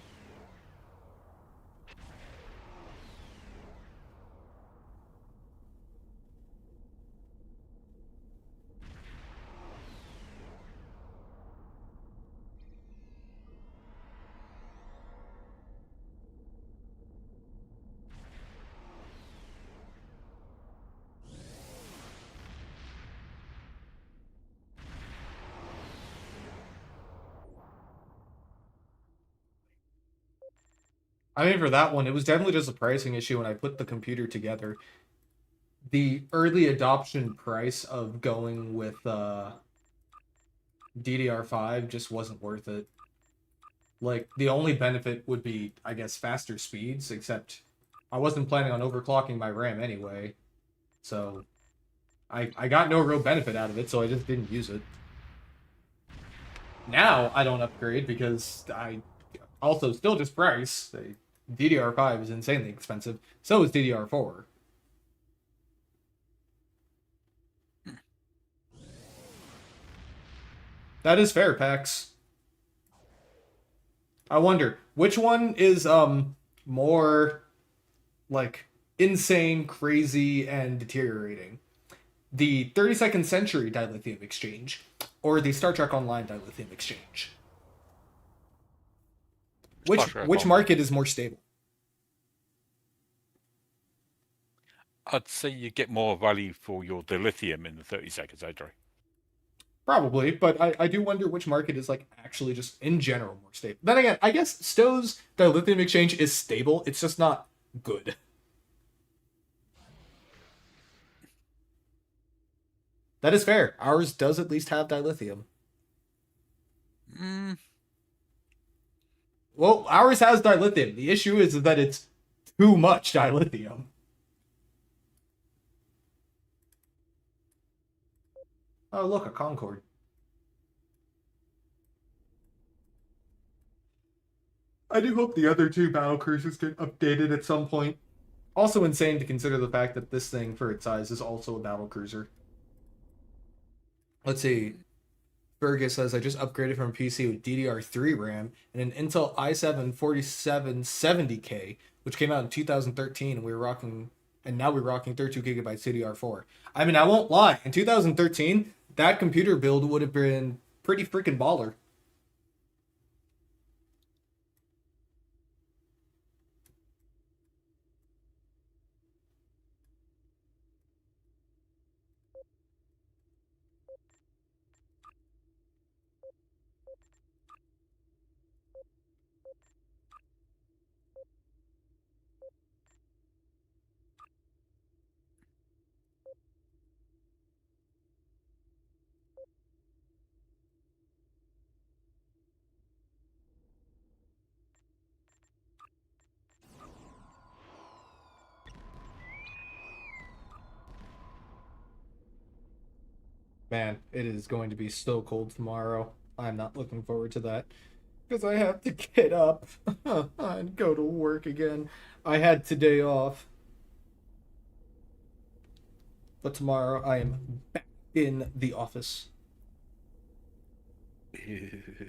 I mean, for that one, it was definitely just a pricing issue when I put the computer together. The early adoption price of going with DDR5 just wasn't worth it. Like, the only benefit would be, I guess, faster speeds, except I wasn't planning on overclocking my RAM anyway. So, I got no real benefit out of it, so I just didn't use it. Now, I don't upgrade because I also still just price. DDR5 is insanely expensive. So is DDR4. That is fair, Pax. I wonder, which one is more like insane, crazy, and deteriorating? The 32nd Century dilithium exchange or the Star Trek Online dilithium exchange? Which market is more stable? I'd say you get more value for your dilithium in the 32nd century. Probably, but I do wonder which market is like actually just in general more stable. Then again, I guess STO's dilithium exchange is stable. It's just not good. That is fair. Ours does at least have dilithium. Well, ours has dilithium. The issue is that it's too much dilithium. Oh, look, a Concorde. I do hope the other two battle cruisers get updated at some point. Also insane to consider the fact that this thing, for its size, is also a battle cruiser. Let's see. Fergus says, I just upgraded from a PC with DDR3 RAM and an Intel i7 4770K, which came out in 2013, and now we're rocking 32 gigabytes DDR4. I mean, I won't lie. In 2013, that computer build would have been pretty freaking baller. Man, it is going to be so cold tomorrow. I'm not looking forward to that. Because I have to get up and go to work again. I had today off. But tomorrow I am back in the office.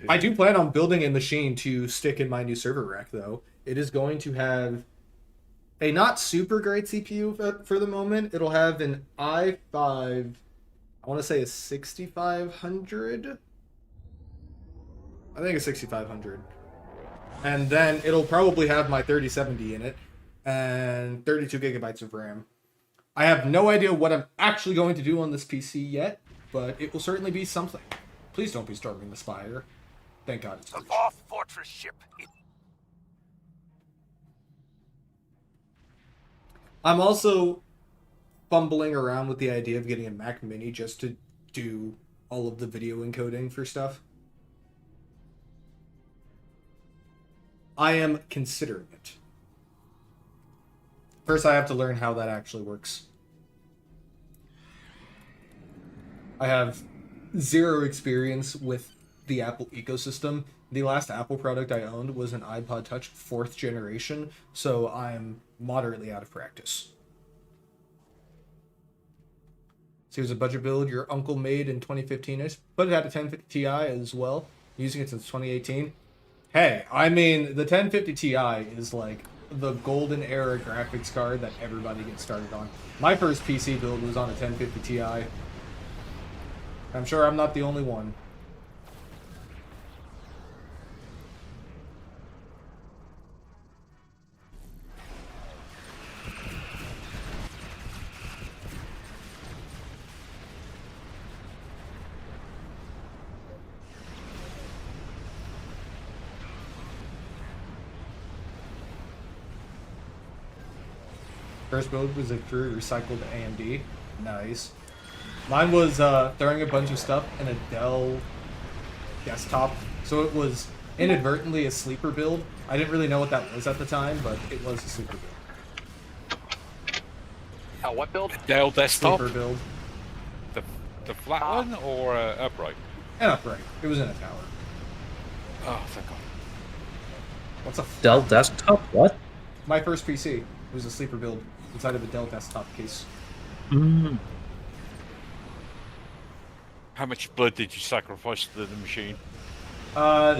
I do plan on building a machine to stick in my new server rack, though. It is going to have a not super great CPU for the moment. It'll have an i5... I want to say a 6500. I think a 6500. And then it'll probably have my 3070 in it and 32 gigabytes of RAM. I have no idea what I'm actually going to do on this PC yet, but it will certainly be something. Please don't be storming the Spire. Thank God it's The Voth Fortress ship. I'm also fumbling around with the idea of getting a Mac Mini just to do all of the video encoding for stuff. I am considering it. First, I have to learn how that actually works. I have zero experience with the Apple ecosystem. The last Apple product I owned was an iPod Touch 4th generation, so I'm moderately out of practice. So here's a budget build your uncle made in 2015-ish, but it had a 1050 Ti as well, using it since 2018. Hey, I mean, the 1050 Ti is like the golden era graphics card that everybody gets started on. My first PC build was on a 1050 Ti. I'm sure I'm not the only one. First build was a true recycled AMD. Nice. Mine was throwing a bunch of stuff in a Dell desktop, so it was inadvertently a sleeper build. I didn't really know what that was at the time, but it was a sleeper build. What build? Dell desktop? Sleeper build. The flat one or upright? And upright. It was in a tower. Oh, thank God. What's a Dell desktop? What? My first PC was a sleeper build inside of a Dell desktop case. Mm. How much blood did you sacrifice to the machine?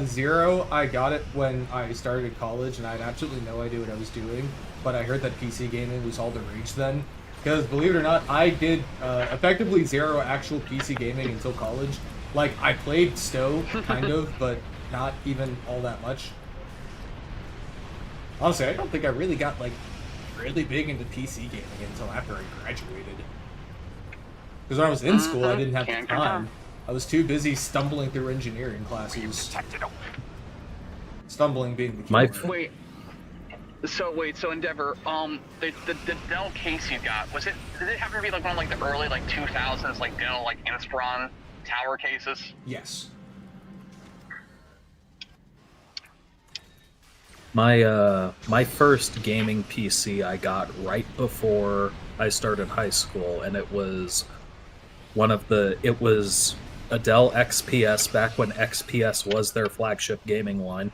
0. I got it when I started college, and I had absolutely no idea what I was doing. But I heard that PC gaming was all the rage then. Because, believe it or not, I did effectively 0 actual PC gaming until college. Like, I played STO, kind of, but not even all that much. Honestly, I don't think I really got, like, really big into PC gaming until after I graduated. Because when I was in school, I didn't have the time. I was too busy stumbling through engineering classes. Stumbling being the key word. So Endeavor, the Dell case you got, did it happen to be like one of like the early like 2000s like Dell like Inspiron tower cases? Yes. My first gaming PC I got right before I started high school, and it was a Dell XPS back when XPS was their flagship gaming line.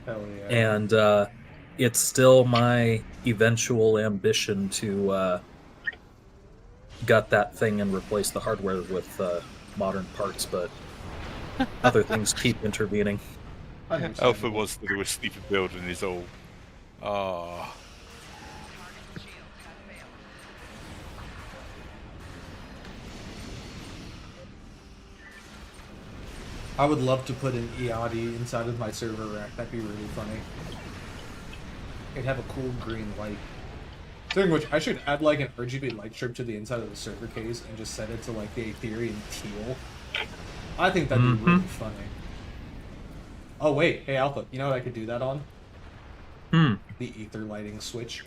Hell yeah. And it's still my eventual ambition to gut that thing and replace the hardware with modern parts, but other things keep intervening. Alpha wants to do a sleeper build and is all... I would love to put an EOTI inside of my server rack. That'd be really funny. It'd have a cool green light. Speaking of which, I should add like an RGB light strip to the inside of the server case and just set it to like the Ethereum teal. I think that'd be really funny. Oh wait, hey Alpha, you know what I could do that on? The ether lighting switch.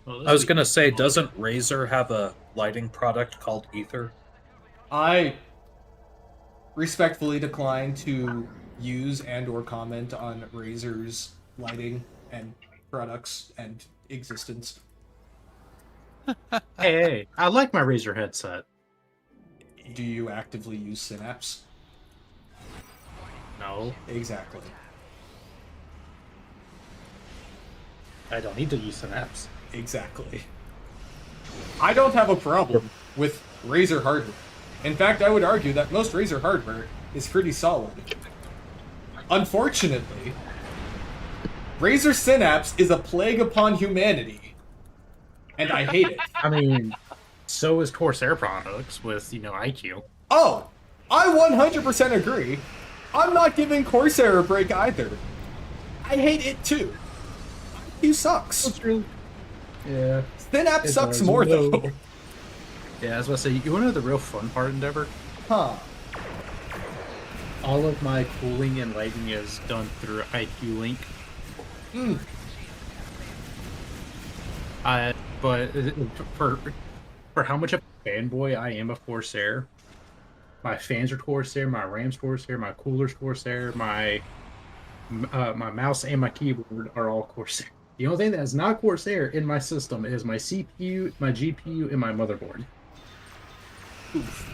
I was gonna say, doesn't Razer have a lighting product called Ether? I respectfully decline to use and or comment on Razer's lighting and products and existence. Hey, I like my Razer headset. Do you actively use Synapse? No, Exactly. I don't need to use Synapse. Exactly. I don't have a problem with Razer hardware. In fact, I would argue that most Razer hardware is pretty solid. Unfortunately, Razer Synapse is a plague upon humanity, and I hate it. I mean, so is Corsair products with, IQ. Oh, I 100% agree. I'm not giving Corsair a break either. I hate it too. IQ sucks. That's true. Yeah. Synapse It sucks does, more no. though. Yeah, I was about to say, you want to know the real fun part, Endeavor? Huh. All of my cooling and lighting is done through IQ Link. But for how much of a fanboy I am of Corsair, my fans are Corsair, my RAM's Corsair, my cooler's Corsair, my mouse and my keyboard are all Corsair. The only thing that is not Corsair in my system is my CPU, my GPU, and my motherboard. Oof.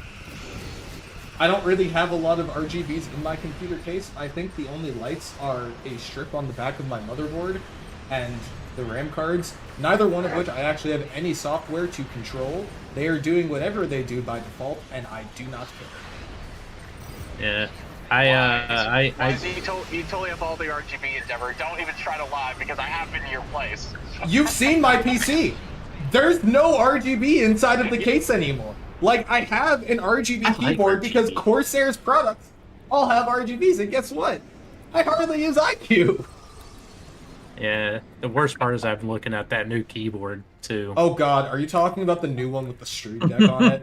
I don't really have a lot of RGBs in my computer case. I think the only lights are a strip on the back of my motherboard and the RAM cards, neither one of which I actually have any software to control. They are doing whatever they do by default, and I do not care. Yeah. You totally have all the RGB, Endeavor. Don't even try to lie, because I have been in your place. You've seen my PC! There's no RGB inside of the case anymore. Like, I have an RGB keyboard because Corsair's products all have RGBs, and guess what? I hardly use IQ! Yeah, the worst part is I've been looking at that new keyboard, too. Oh god, are you talking about the new one with the Stream Deck on it?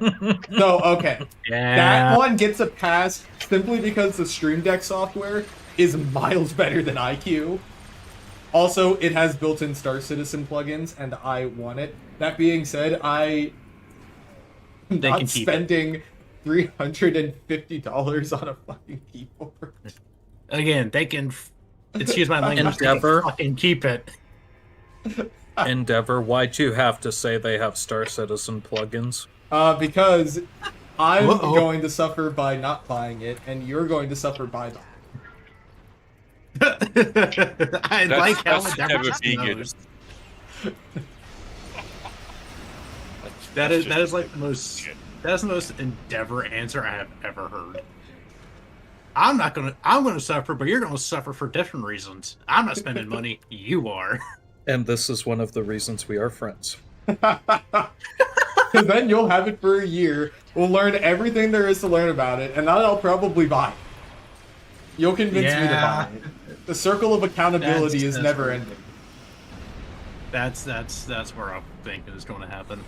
So, okay. Yeah. That one gets a pass simply because the Stream Deck software is miles better than IQ. Also, it has built-in Star Citizen plugins, and I want it. That being said, I am They not can keep it. spending $350 on a fucking keyboard. Again, they can. Excuse my language. Endeavor. They can fucking keep it. Endeavor, why'd you have to say they have Star Citizen plugins? Because I'm Uh-oh. going to suffer by not buying it, and you're going to suffer by buying I like how that's Endeavor never just be good. knows. That That's is just like the most. That's the most Endeavor answer I have ever heard. I'm gonna suffer, but you're gonna suffer for different reasons. I'm not spending money. You are. And this is one of the reasons we are friends. Because then you'll have it for a year. We'll learn everything there is to learn about it, and then I'll probably buy it. You'll convince me to buy it. The circle of accountability is That's never right. ending. That's where I'm thinking is going to happen.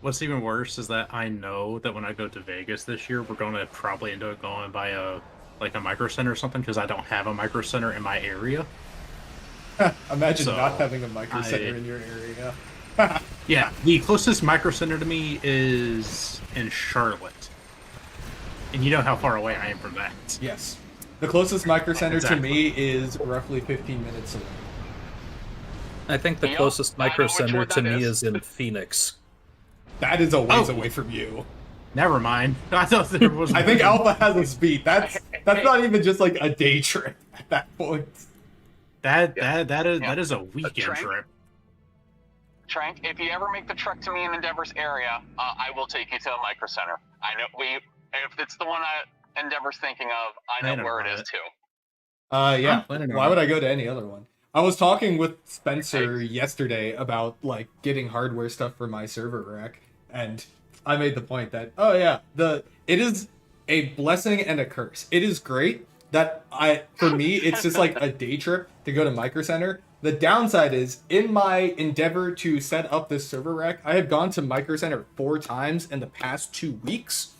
What's even worse is that I know that when I go to Vegas this year, we're going to probably end up going by a micro center or something because I don't have a micro center in my area. Imagine So, not having a micro center in your area. Yeah, the closest micro center to me is in Charlotte. And you know how far away I am from that. Yes. The closest micro center Exactly. to me is roughly 15 minutes away. I think the Yep, closest I know micro which center one to that me is. is in Phoenix. That is a ways Oh. away from you. Never mind. I thought there was. I think Alpha has a speed. That's not even just like a day trip at that point. that Yeah. is a weekend Trank? trip. Trank, if you ever make the trek to me in Endeavor's area, I will take you to a micro center. I know if it's the one Endeavor's thinking of, I know I know where it about is it. too. Yeah. I'm planning on Why it. would I go to any other one? I was talking with Spencer yesterday about like getting hardware stuff for my server rack, and I made the point that it is a blessing and a curse. It is great that for me it's just like a day trip to go to Micro Center. The downside is in my endeavor to set up this server rack, I have gone to Micro Center 4 times in the past 2 weeks,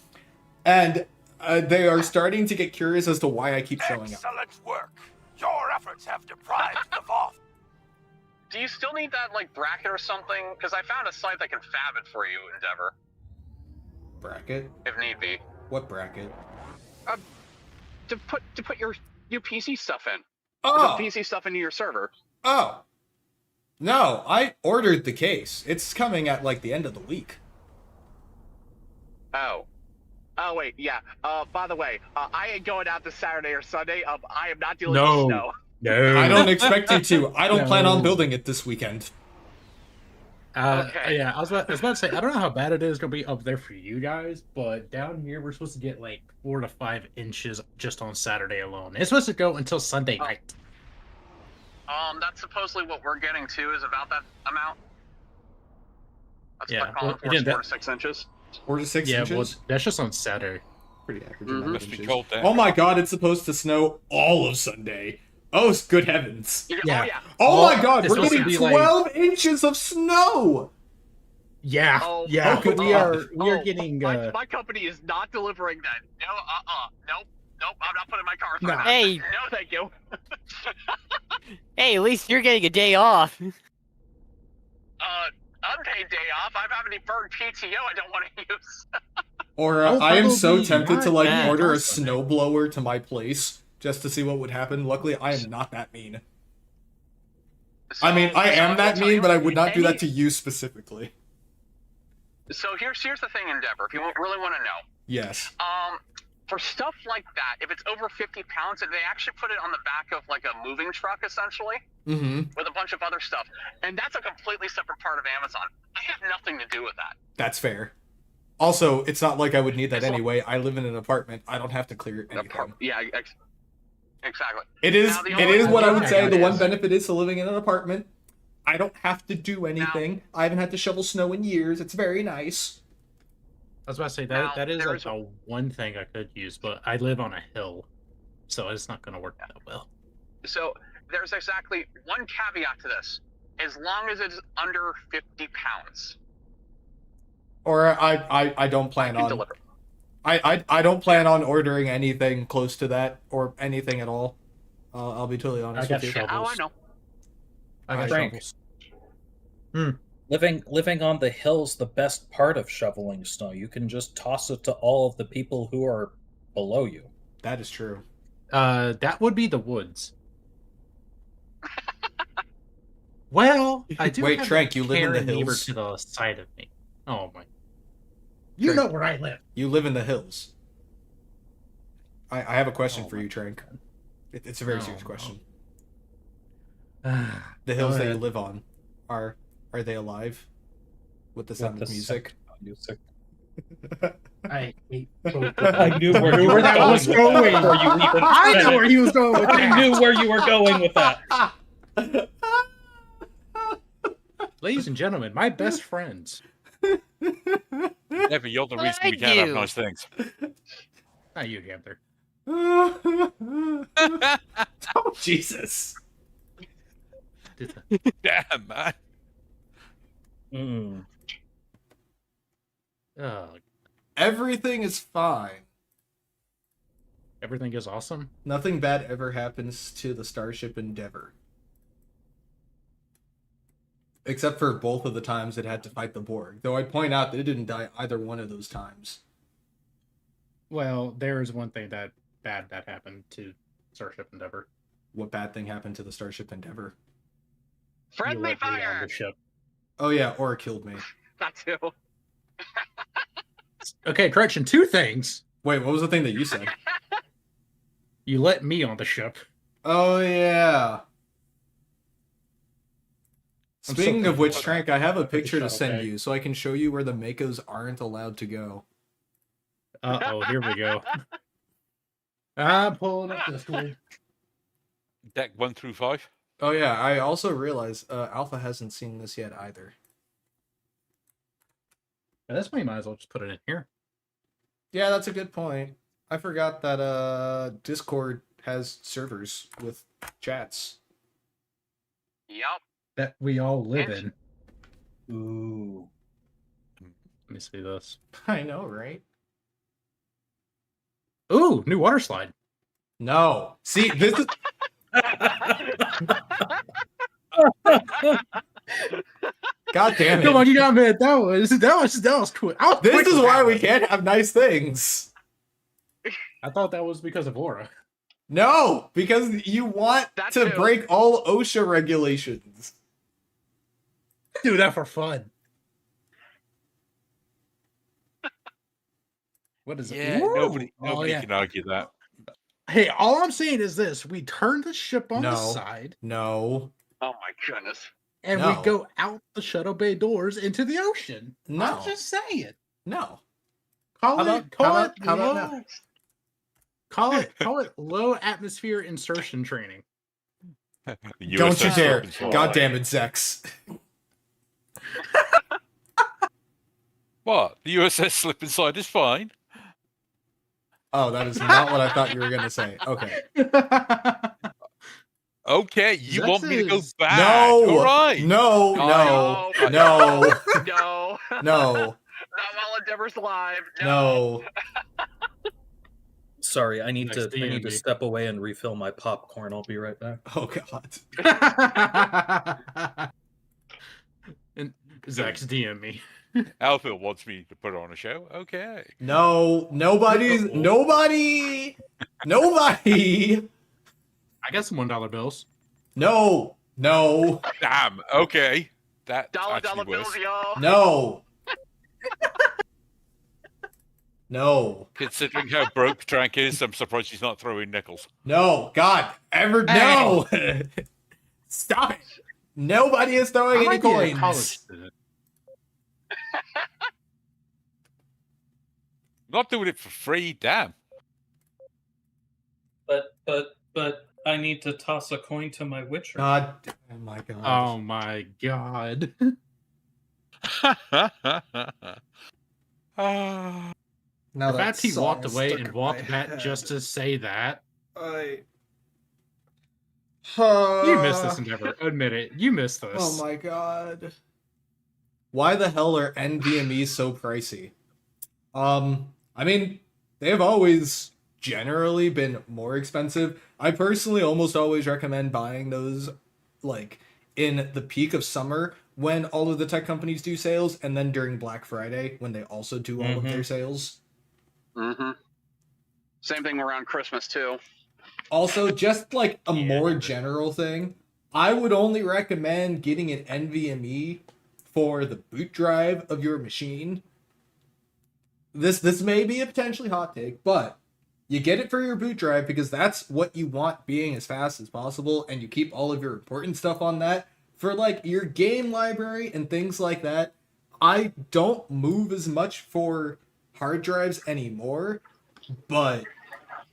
and they are starting to get curious as to why I keep showing up. Excellent work. Your efforts have deprived the vault. Do you still need that like bracket or something? Because I found a site that can fab it for you, Endeavor, Bracket? if need be. What bracket? To put your PC stuff in. Oh! The PC stuff into your server. Oh. No, I ordered the case. It's coming at like the end of the week. Oh. Oh wait, yeah. By the way, I ain't going out this Saturday or Sunday. I am not dealing No. with snow. No. I don't expect you to. I don't plan on No. building it this weekend. Okay. Yeah, I was about to say I don't know how bad it is gonna be up there for you guys, but down here we're supposed to get like 4 to 5 inches just on Saturday alone. It's supposed to go until Sunday Oh. night. That's supposedly what we're getting too, is about that amount. That's Yeah, what I'm calling well, for, again, 4 that- to 6 inches. 4 to 6 Yeah, inches? well, that's just on Saturday. Pretty average. Mhm. amount of Must be inches. cold there. Oh my god, it's supposed to snow all of Sunday. Oh, good heavens. Yeah. Yeah. Oh yeah. Oh Well, my god, it's we're supposed to getting be, like- 12 inches of snow! Yeah, Oh, yeah, good we are God. getting. My company is not delivering that. No, nope, I'm not putting my car through Nah. that. Hey. No, thank you. Hey, at least you're getting a day off. Unpaid day off. I'm having deferred PTO I don't want to use. Or Oh, I am so probably tempted to not. like Yeah, order a awesome. snowblower to my place just to see what would happen. Luckily, I am not that mean. I mean, I am that mean, but I would not do that to you specifically. So here's the thing, Endeavor. If you really want to know, Yes. for stuff like that, if it's over 50 pounds, they actually put it on the back of like a moving truck, essentially, Mm-hmm. with a bunch of other stuff, and that's a completely separate part of Amazon. I have nothing to do with that. That's fair. Also, it's not like I would need that It's like- anyway. I live in an apartment. I don't have to clear anything. Yeah, exactly. It is. Now, the It only is what I would thing say. The one is- benefit is to living in an apartment. I don't have to do anything. I haven't had to shovel snow in years. It's very nice. I was about to say Now, that is like there's- the one thing I could use, but I live on a hill, so it's not going to work that well. So there's exactly one caveat to this. As long as it's under 50 pounds, Or I don't plan I can on deliver. I don't plan on ordering anything close to that or anything at all. I'll be totally honest I with got you. shovels. Oh, I know. I got Frank. shovels. Living on the hill's the best part of shoveling snow. You can just toss it to all of the people who are below you. That is true. That would be the woods. Well, I do. Wait, have Trank, a you live in the caring neighbor hills? to the side of me. Oh my! You Trank, know where I live. You live in the hills. I have a question Oh for my you, Trank. It's a very serious no. question. The The hills that you live on, are they alive? With the sound With of the music? Music. I hate both. I knew where you were that going was with going. that before you even I said know it. where he was going with I that. knew where you were going with that. Ladies and gentlemen, my best friends. Never, you're the reason we Thank can't have you. nice things. Not you, Hamster. Oh, Jesus. Damn, man. Mm. Oh, Everything is fine. everything is awesome. Nothing bad ever happens to the Starship Endeavor. Except for both of the times it had to fight the Borg. Though I'd point out that it didn't die either one of those times. Well, there is one thing that happened to Starship Endeavor. What bad thing happened to the Starship Endeavor? You Friendly let me on fire. the ship. Oh yeah, or it killed me. That too. Okay, correction. 2 things. Wait, what was the thing that you said? You let me on the ship. Oh yeah. I'm Speaking so of which, thankful Trank, I have a picture to shuttle send bay. you so I can show you where the Makos aren't allowed to go. Uh-oh, here we go. I'm pulling up this one. Deck 1 through 5. Oh yeah, I also realized Alpha hasn't seen this yet either. That's why you might as well just put it in here. Yeah, that's a good point. I forgot that Discord has servers with chats. Yup. That we all live in. Ooh. Let me see this. I know, right? Ooh, new water slide. No. See, this is God damn it. Come on, you got me. That was cool. This is why we can't have nice things. I thought that was because of Aura. No, because you want That to too. break all OSHA regulations. Do that for fun. What is Yeah, it? Ooh. nobody Oh, yeah. can argue that. Hey, all I'm saying is this: we turn the ship on the No. side, No. Oh my goodness. and No. we go out the shuttle bay doors into the ocean. No. I'm just saying. No. Call How it. about- Call how it. about- how about low, now? Call it low atmosphere insertion training. The Don't you USS dare. Slip and Slide. God damn it, Zex. What? The USS Slip and Slide is fine. Oh, that is not what I thought you were gonna say. Okay. Okay, you Zex want me to go is- back? No. All right. No, no, No. no, No. no, Not while Endeavor's alive. no. Sorry, I need Nice to DMV. step away and refill my popcorn. I'll be right back. Oh god. And Zach's DM me. Alpha wants me to put on a show. Okay. No, nobody. I got some $1 bills. No, no, Damn. Okay. That Dollar actually bills, works. y'all. no. No, Considering how broke Trank is, I'm surprised he's not throwing nickels. no, God, no. Stop it. Nobody is throwing any I might be a coins. college student. Not doing it for free. Damn. But I need to toss a coin to my Witcher. God, oh my God. Oh my god. Ah. Now The fact he song walked is away stuck and in walked my back head. just to say that. I. You missed this endeavor. Admit it. You missed this. Oh my god. Why the hell are NVMEs so pricey? I mean, they have always generally been more expensive. I personally almost always recommend buying those like in the peak of summer when all of the tech companies do sales, and then during Black Friday when they also do all of their sales. Mm-hmm. Same thing around Christmas too. Also, just like a Yeah, more never. general thing, I would only recommend getting an NVMe for the boot drive of your machine. This may be a potentially hot take, but you get it for your boot drive because that's what you want being as fast as possible, and you keep all of your important stuff on that. For like your game library and things like that, I don't move as much for hard drives anymore, but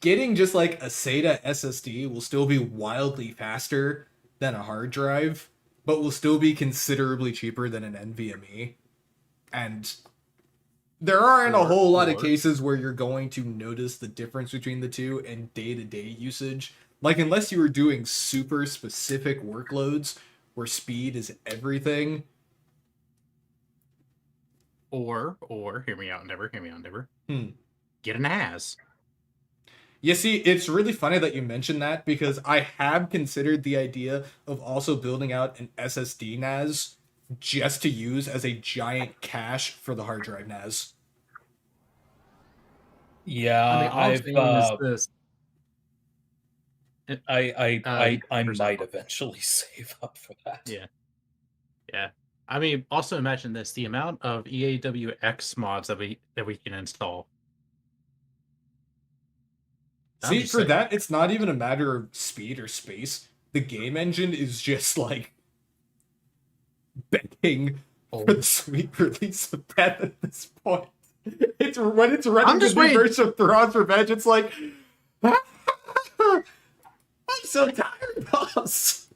getting just like a SATA SSD will still be wildly faster than a hard drive, but will still be considerably cheaper than an NVMe. And there aren't a whole lot of cases where you're going to notice the difference between the two in day-to-day usage. Like, unless you were doing super specific workloads where speed is everything. Or hear me out, Endeavor. Hmm. Get an NAS. You see, it's really funny that you mentioned that because I have considered the idea of also building out an SSD NAS just to use as a giant cache for the hard drive NAS. Yeah, I mean, all I'm saying is this. I might eventually save up for that. Yeah. I mean, also imagine this: the amount of EAWX mods that we can install. See, for that, it's not even a matter of speed or space. The game engine is just like begging for the sweet release of that at this point. It's when it's running the new version of Thrawn's Revenge, it's like I'm so tired, boss.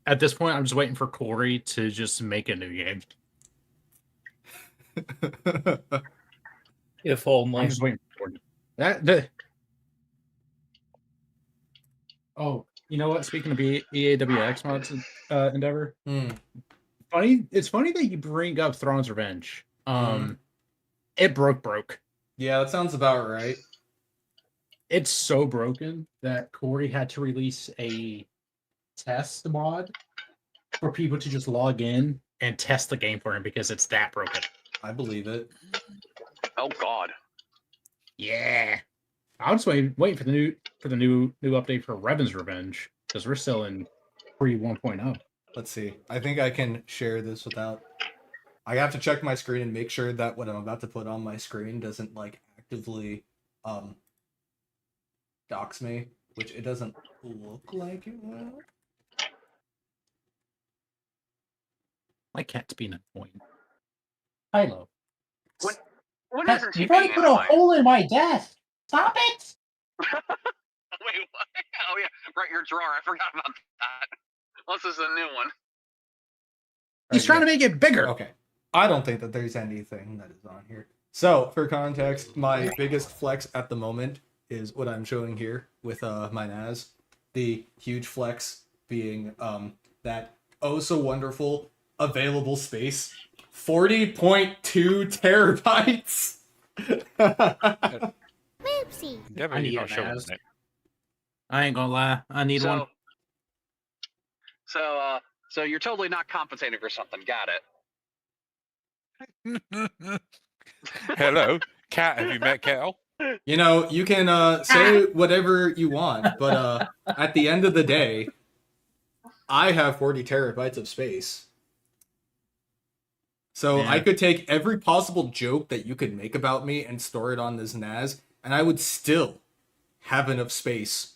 At this point, I'm just waiting for Corey to just make a new game. If only. I'm just waiting for Corey. Oh, you know what? Speaking of EAWX mods, Endeavor. It's funny that you bring up Thrawn's Revenge. It broke. Yeah, that sounds about right. It's so broken that Corey had to release a test mod for people to just log in and test the game for him because it's that broken. I believe it. Oh God. Yeah. I'm just waiting for the new update for Revan's Revenge because we're still in pre 1.0. Let's see. I think I can share this without. I have to check my screen and make sure that what I'm about to put on my screen doesn't like actively dox me, which it doesn't look like it will. My cat's being annoying. Hilo. What isn't she You've already being put a annoying? hole in my desk. Stop it! Wait, what? Oh yeah, right, your drawer. I forgot about that. Unless this is a new one. He's trying to make it bigger. Okay. I don't think that there's anything that is on here. So, for context, my biggest flex at the moment is what I'm showing here with my NAS. The huge flex being that oh so wonderful available space. 40.2 terabytes. Whoopsie. Endeavor, I need you're a not showing NAS. it. I ain't gonna lie. I need one. So you're totally not compensating for something. Got it. Hello, Cat. Have you met Cal? You know, you can say whatever you want, but at the end of the day, I have 40 terabytes of space. So I could take every possible joke that you could make about me and store it on this NAS, and I would still have enough space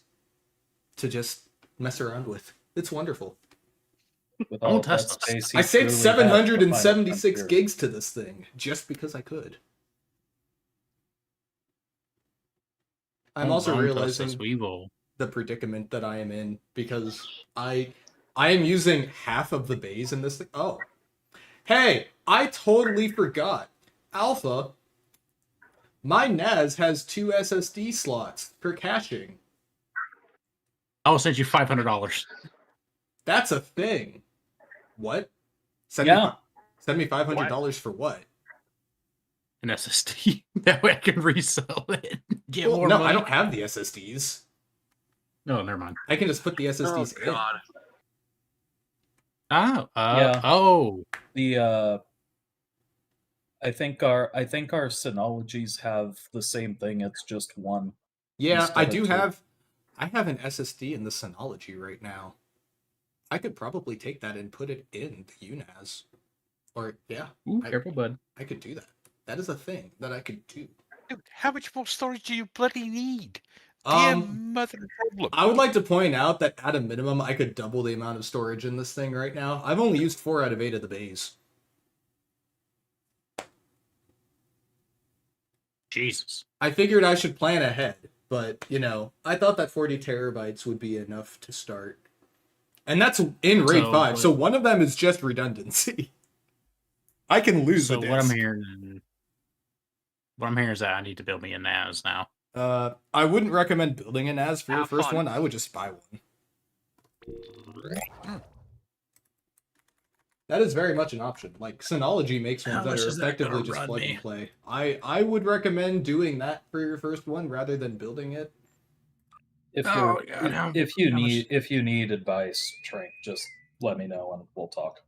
to just mess around with. It's wonderful. With all that space, I saved 776 gigs to this thing just because I could. I'm also realizing the predicament that I am in because I am using half of the bays in this thing. Oh. Hey, I totally forgot. Alpha, my NAS has 2 SSD slots for caching. I'll send you $500. That's a thing. What? Send me $500 for what? an SSD. That way I can resell it. Get Well, more no, money. I don't have the SSDs. No, never mind. I can just put the SSDs in. God. Oh, Yeah. oh, The I think our Synologies have the same thing. It's just one. Yeah, instead I of do two. have. I have an SSD in the Synology right now. I could probably take that and put it in the UNAS. Or yeah, ooh, careful, bud. I could do that. That is a thing that I could do. Dude, how much more storage do you bloody need? Dear Um, mother problem. I would like to point out that at a minimum, I could double the amount of storage in this thing right now. I've only used 4 out of 8 of the bays. Jesus. I figured I should plan ahead, but, you know, I thought that 40 terabytes would be enough to start. And that's in RAID 5, so one of them is just redundancy. I can lose So the what I'm disk. hearing is that I need to build me a NAS now. I wouldn't recommend building a NAS for your Have first fun. one. I would just buy one. That is very much an option. Like, Synology makes How ones that much are is that effectively gonna just run plug me? and play. I would recommend doing that for your first one rather than building it. If Oh, you God, how if you much- need advice, Trank, just let me know and we'll talk.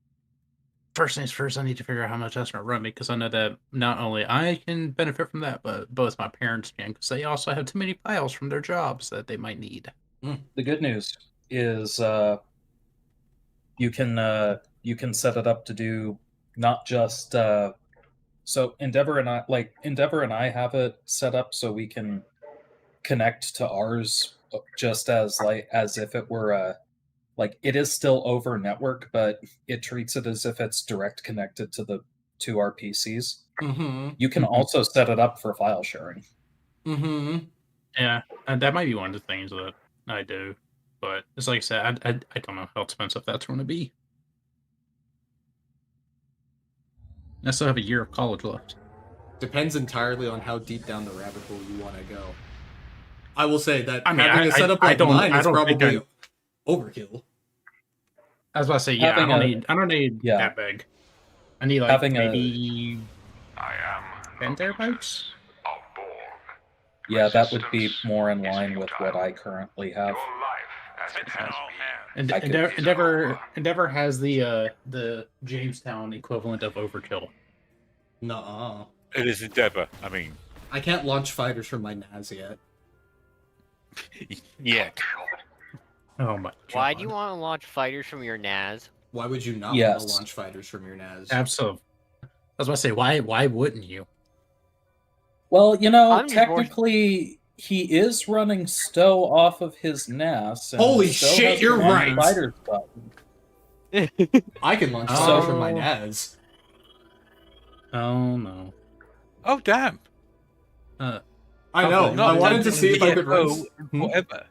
First things first, I need to figure out how much that's going to run me, because I know that not only I can benefit from that, but both my parents can, because they also have too many files from their jobs that they might need. The good news is you can set it up to do not just so Endeavor and I have it set up so we can connect to ours just as if it were like it is still over network, but it treats it as if it's direct connected to our PCs. Mm-hmm. You can also set it up for file sharing. Mm-hmm. Yeah, and that might be one of the things that I do, but it's like I said, I don't know how expensive that's going to be. I still have a year of college left. Depends entirely on how deep down the rabbit hole you want to go. I will say that I mean, having a setup like mine is probably overkill. I was about to say, yeah, Having I don't need yeah. that big. I need like Having maybe I am 10 terabytes. of Borg. Yeah, that would be Resistance more in is line with what futile. I currently have. Your life as it has been. And I could- Endeavor has the Jamestown equivalent of overkill. Nuh-uh. It is Endeavor. I mean, I can't launch fighters from my NAS yet. yet. Oh my! Why do you want to launch fighters from your NAS? Why would you not want Yes. to launch fighters from your NAS? Absolutely. I was about to say, why wouldn't you? Well, you know, I'm just more- technically, he is running STO off of his NAS. And Holy STO shit, has you're the right. Fighters button. I can launch Oh. fighters from my NAS. Oh no! Oh damn! I know. Okay. I wanted to see if I could run. Hmm? Whatever.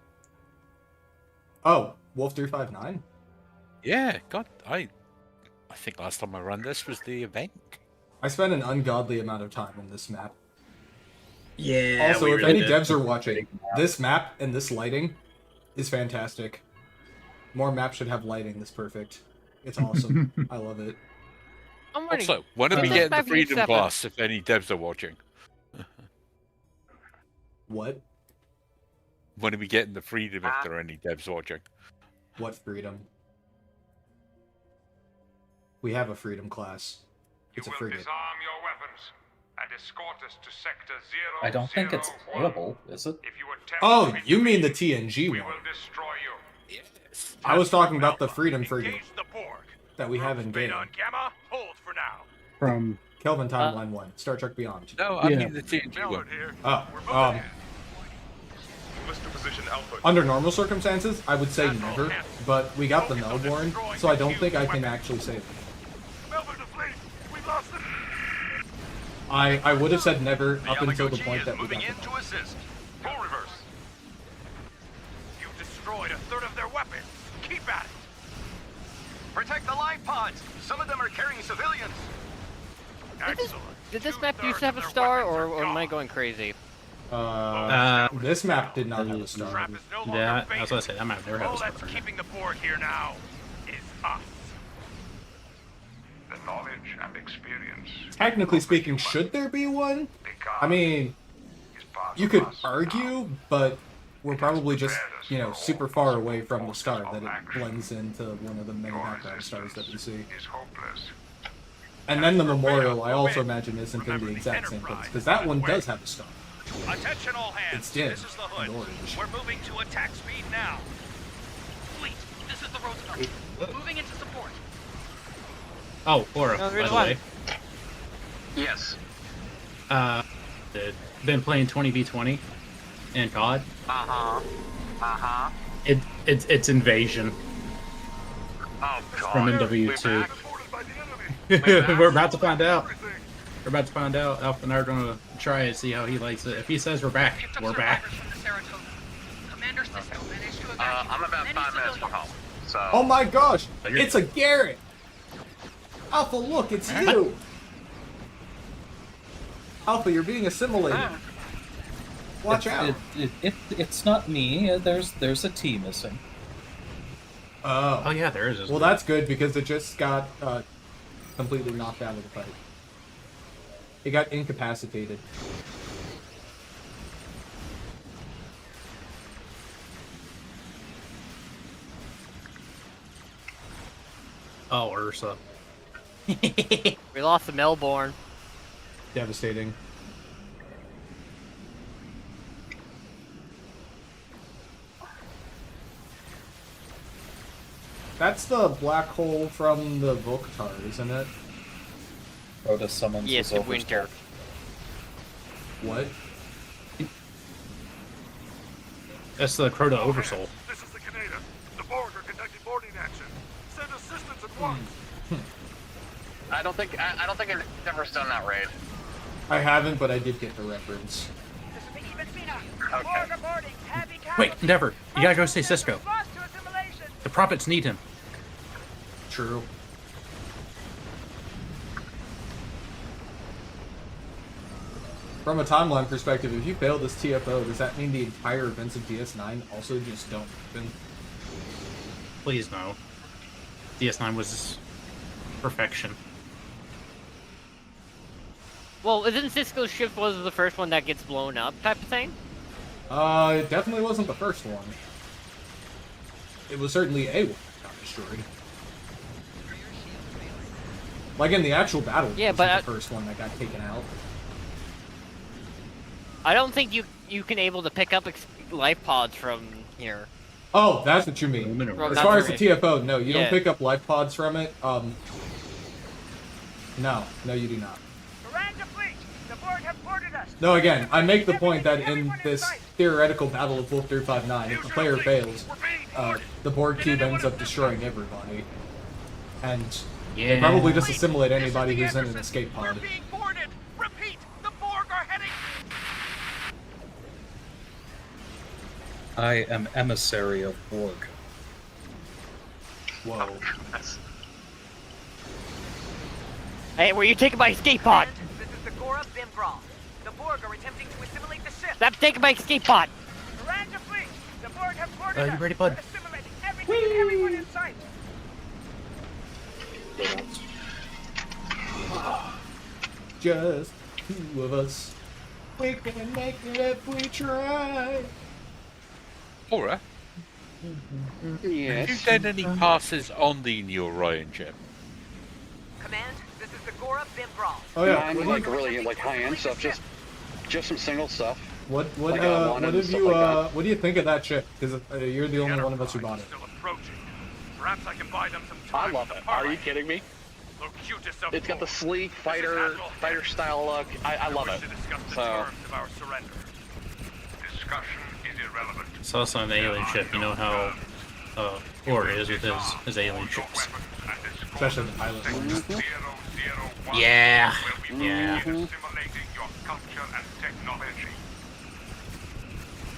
Oh, Wolf 359. Yeah, God, I think last time I ran this was the event. I spent an ungodly amount of time in this map. Yeah. Also, if any devs are watching, this map and this lighting is fantastic. More maps should have lighting this perfect. It's awesome. I love it. I'm running. Also, when are we This getting the map needs Freedom 7. Class if any devs are watching? What? When are we getting the Freedom if there are any devs watching? What freedom? We have a freedom class. It's a You will frigate. disarm your weapons and escort us to sector 001. I don't think it's playable, is it? If you attempt Oh, to you mean the retreat, TNG we one. will destroy you. Yes. I was talking about the freedom frigate Engage the Borg. that we have in Groups Beta game. and Gamma, hold for now. From Kelvin Timeline 1, Star Trek Beyond. No, I Yeah. mean the TNG one. Mallard here. Oh, We're moving in. Move us to position Alpha. Under normal circumstances, I would say never, but we got the Melbourne, so I don't think I can actually say that. Melbourne to fleet. We've lost them. I would have said never up until the Yamaguchi point is that we moving got in the to assist. Full reverse. You've destroyed a third of their weapons. Keep at it. Protect the life pods. Some of them are carrying civilians. Excellent. Did this map used Two-thirds to have a of their star, weapons or are am I gone. going crazy? This map did not have a star. Trap is no longer that, I was baited. gonna say that might never have All a that's star. keeping the Borg here now is us. The knowledge and experience. Technically speaking, should there be one? I mean, you could argue, but we're probably just, you know, super far away from the star that it blends into one of the many background stars that we see. And then the memorial, I also imagine, isn't in the exact same place, because that one does have a star. Attention all hands. It's dim This is the and hood. orange. We're moving to attack speed now. Fleet, this is the Roosevelt. Moving into support. Oh, Laura, No, by there's the one. way. Yes. Been playing 20v20 and COD. It's Invasion Oh god. from We're MW2. back? We're about to find out. We're about to find out. Alpha and I are gonna try it, see how he likes it. If he says we're back, Picked up we're back. survivors from the Saratoga. Commander Cisco managed to evacuate I'm about many 5 minutes from civilians. home. So. Oh my gosh! you're- It's a Garrett! Alpha, look, it's you! Alpha, you're being assimilated. Watch out. It's not me. There's a T missing. Oh yeah, there is. Well, that's good because it just got completely knocked out of the fight. It got incapacitated. Oh, Ursa. We lost the Melbourne. Devastating. That's the black hole from the Volcatar, isn't it? Rhoda summons Yes, his the winter. What? That's the Crota Oversoul. This is the Canada. The Borg are conducting boarding action. Send assistance at once. I don't think I've ever done that raid. I haven't, but I did get the reference. Okay. Wait, Endeavor, you gotta go see Cisco. The prophets need him. True. From a timeline perspective, if you fail this TFO, does that mean the entire events of DS9 also just don't happen? Please no. DS9 was perfection. Well, isn't Cisco's ship was the first one that gets blown up type of thing? It definitely wasn't the first one. It was certainly a one that got destroyed. Like in the actual battle, Yeah, it but wasn't the first one that got taken out. I don't think you can able to pick up life pods from here. Oh, that's what you mean. Well, As not far as the really. TFO, no, you Yeah. don't pick up life pods from it. No, you do not. No, again, I make the point that in this theoretical battle of Wolf 359, if the player fails, the Borg cube ends up destroying everybody. And they probably just assimilate anybody who's in an escape pod. Being boarded. Repeat. The Borg are heading. I am emissary of Borg. Whoa. Hey, were you taking my escape pod? This is the Gora Bimbral. The Borg are attempting to assimilate the ship. Stop taking my escape pod! Miranda fleet. The Borg have boarded You ready, bud? assimilating everything and everyone in sight. Just two of us. We can make it if we try. Aura, Yes. have you done any passes on the new Orion ship? Command, this is the Gora Bimbral. Oh yeah. Mine, What, like really like high-end stuff, just some single stuff. what like, have wanted and you stuff like that. what do you think of that ship? Because you're the only one of us who bought it. Still approaching. Perhaps I can buy them some I time. love to it. Are you parlay. kidding me? Locutus of It's got the War. sleek This is fighter Admiral style look. I love wish it. to discuss the So terms of our surrender. Discussion is irrelevant. It's also an alien ship. You know how Aura is with his alien ships. Especially the pilot ones. Yeah. Where we Yeah. will begin assimilating your culture and technology.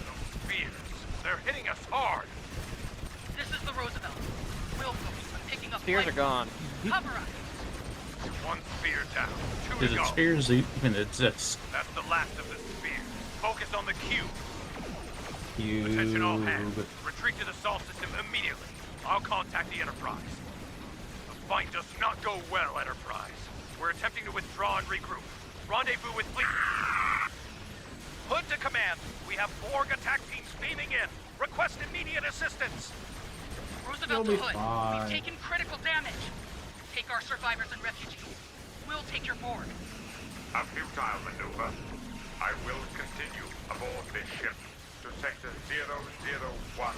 Those spheres, they're hitting us hard. This is the Roosevelt. We'll focus on picking up Spears are life. gone. Cover us. One sphere down, two Is to it go. spheres even exist? That's the last of the spheres. Focus on the cube. You. Attention all hands. Retreat to the Sol system immediately. I'll contact the Enterprise. The fight does not go well, Enterprise. We're attempting to withdraw and regroup. Rendezvous with fleet. Hood to command. We have Borg attack teams beaming in. Request immediate assistance. Roosevelt You'll to be Hood. fine. We've taken critical damage. Take our survivors and refugees. We'll take your Borg. A futile maneuver. I will continue aboard this ship to sector 001.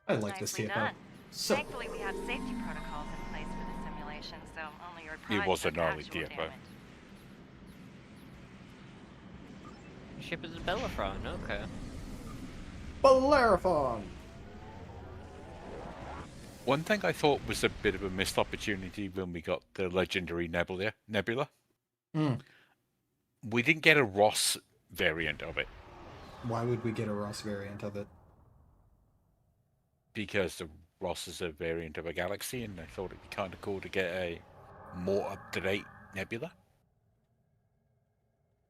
I like this Nicely TFO. done. So, Thankfully, we have safety protocols in place for the simulation, so only your It prize was took an early actual DFO. damage. Ship is a Bellerophon. Okay. Bellerophon! One thing I thought was a bit of a missed opportunity when we got the legendary Nebula. Hmm. We didn't get a Ross variant of it Why would we get a Ross variant of it? because the Ross is a variant of a galaxy, and I thought it'd be kind of cool to get a more up-to-date Nebula.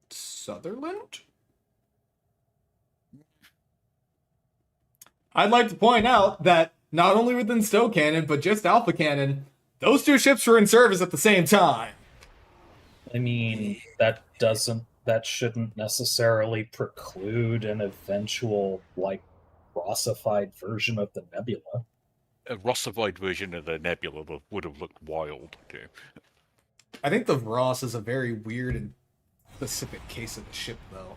Sutherland? I'd like to point out that not only within STO canon, but just Alpha canon, those two ships were in service at the same time. I mean, that shouldn't necessarily preclude an eventual, like, Rossified version of the Nebula. A Rossified version of the Nebula would have looked wild, too. I think the Ross is a very weird and specific case of the ship, though.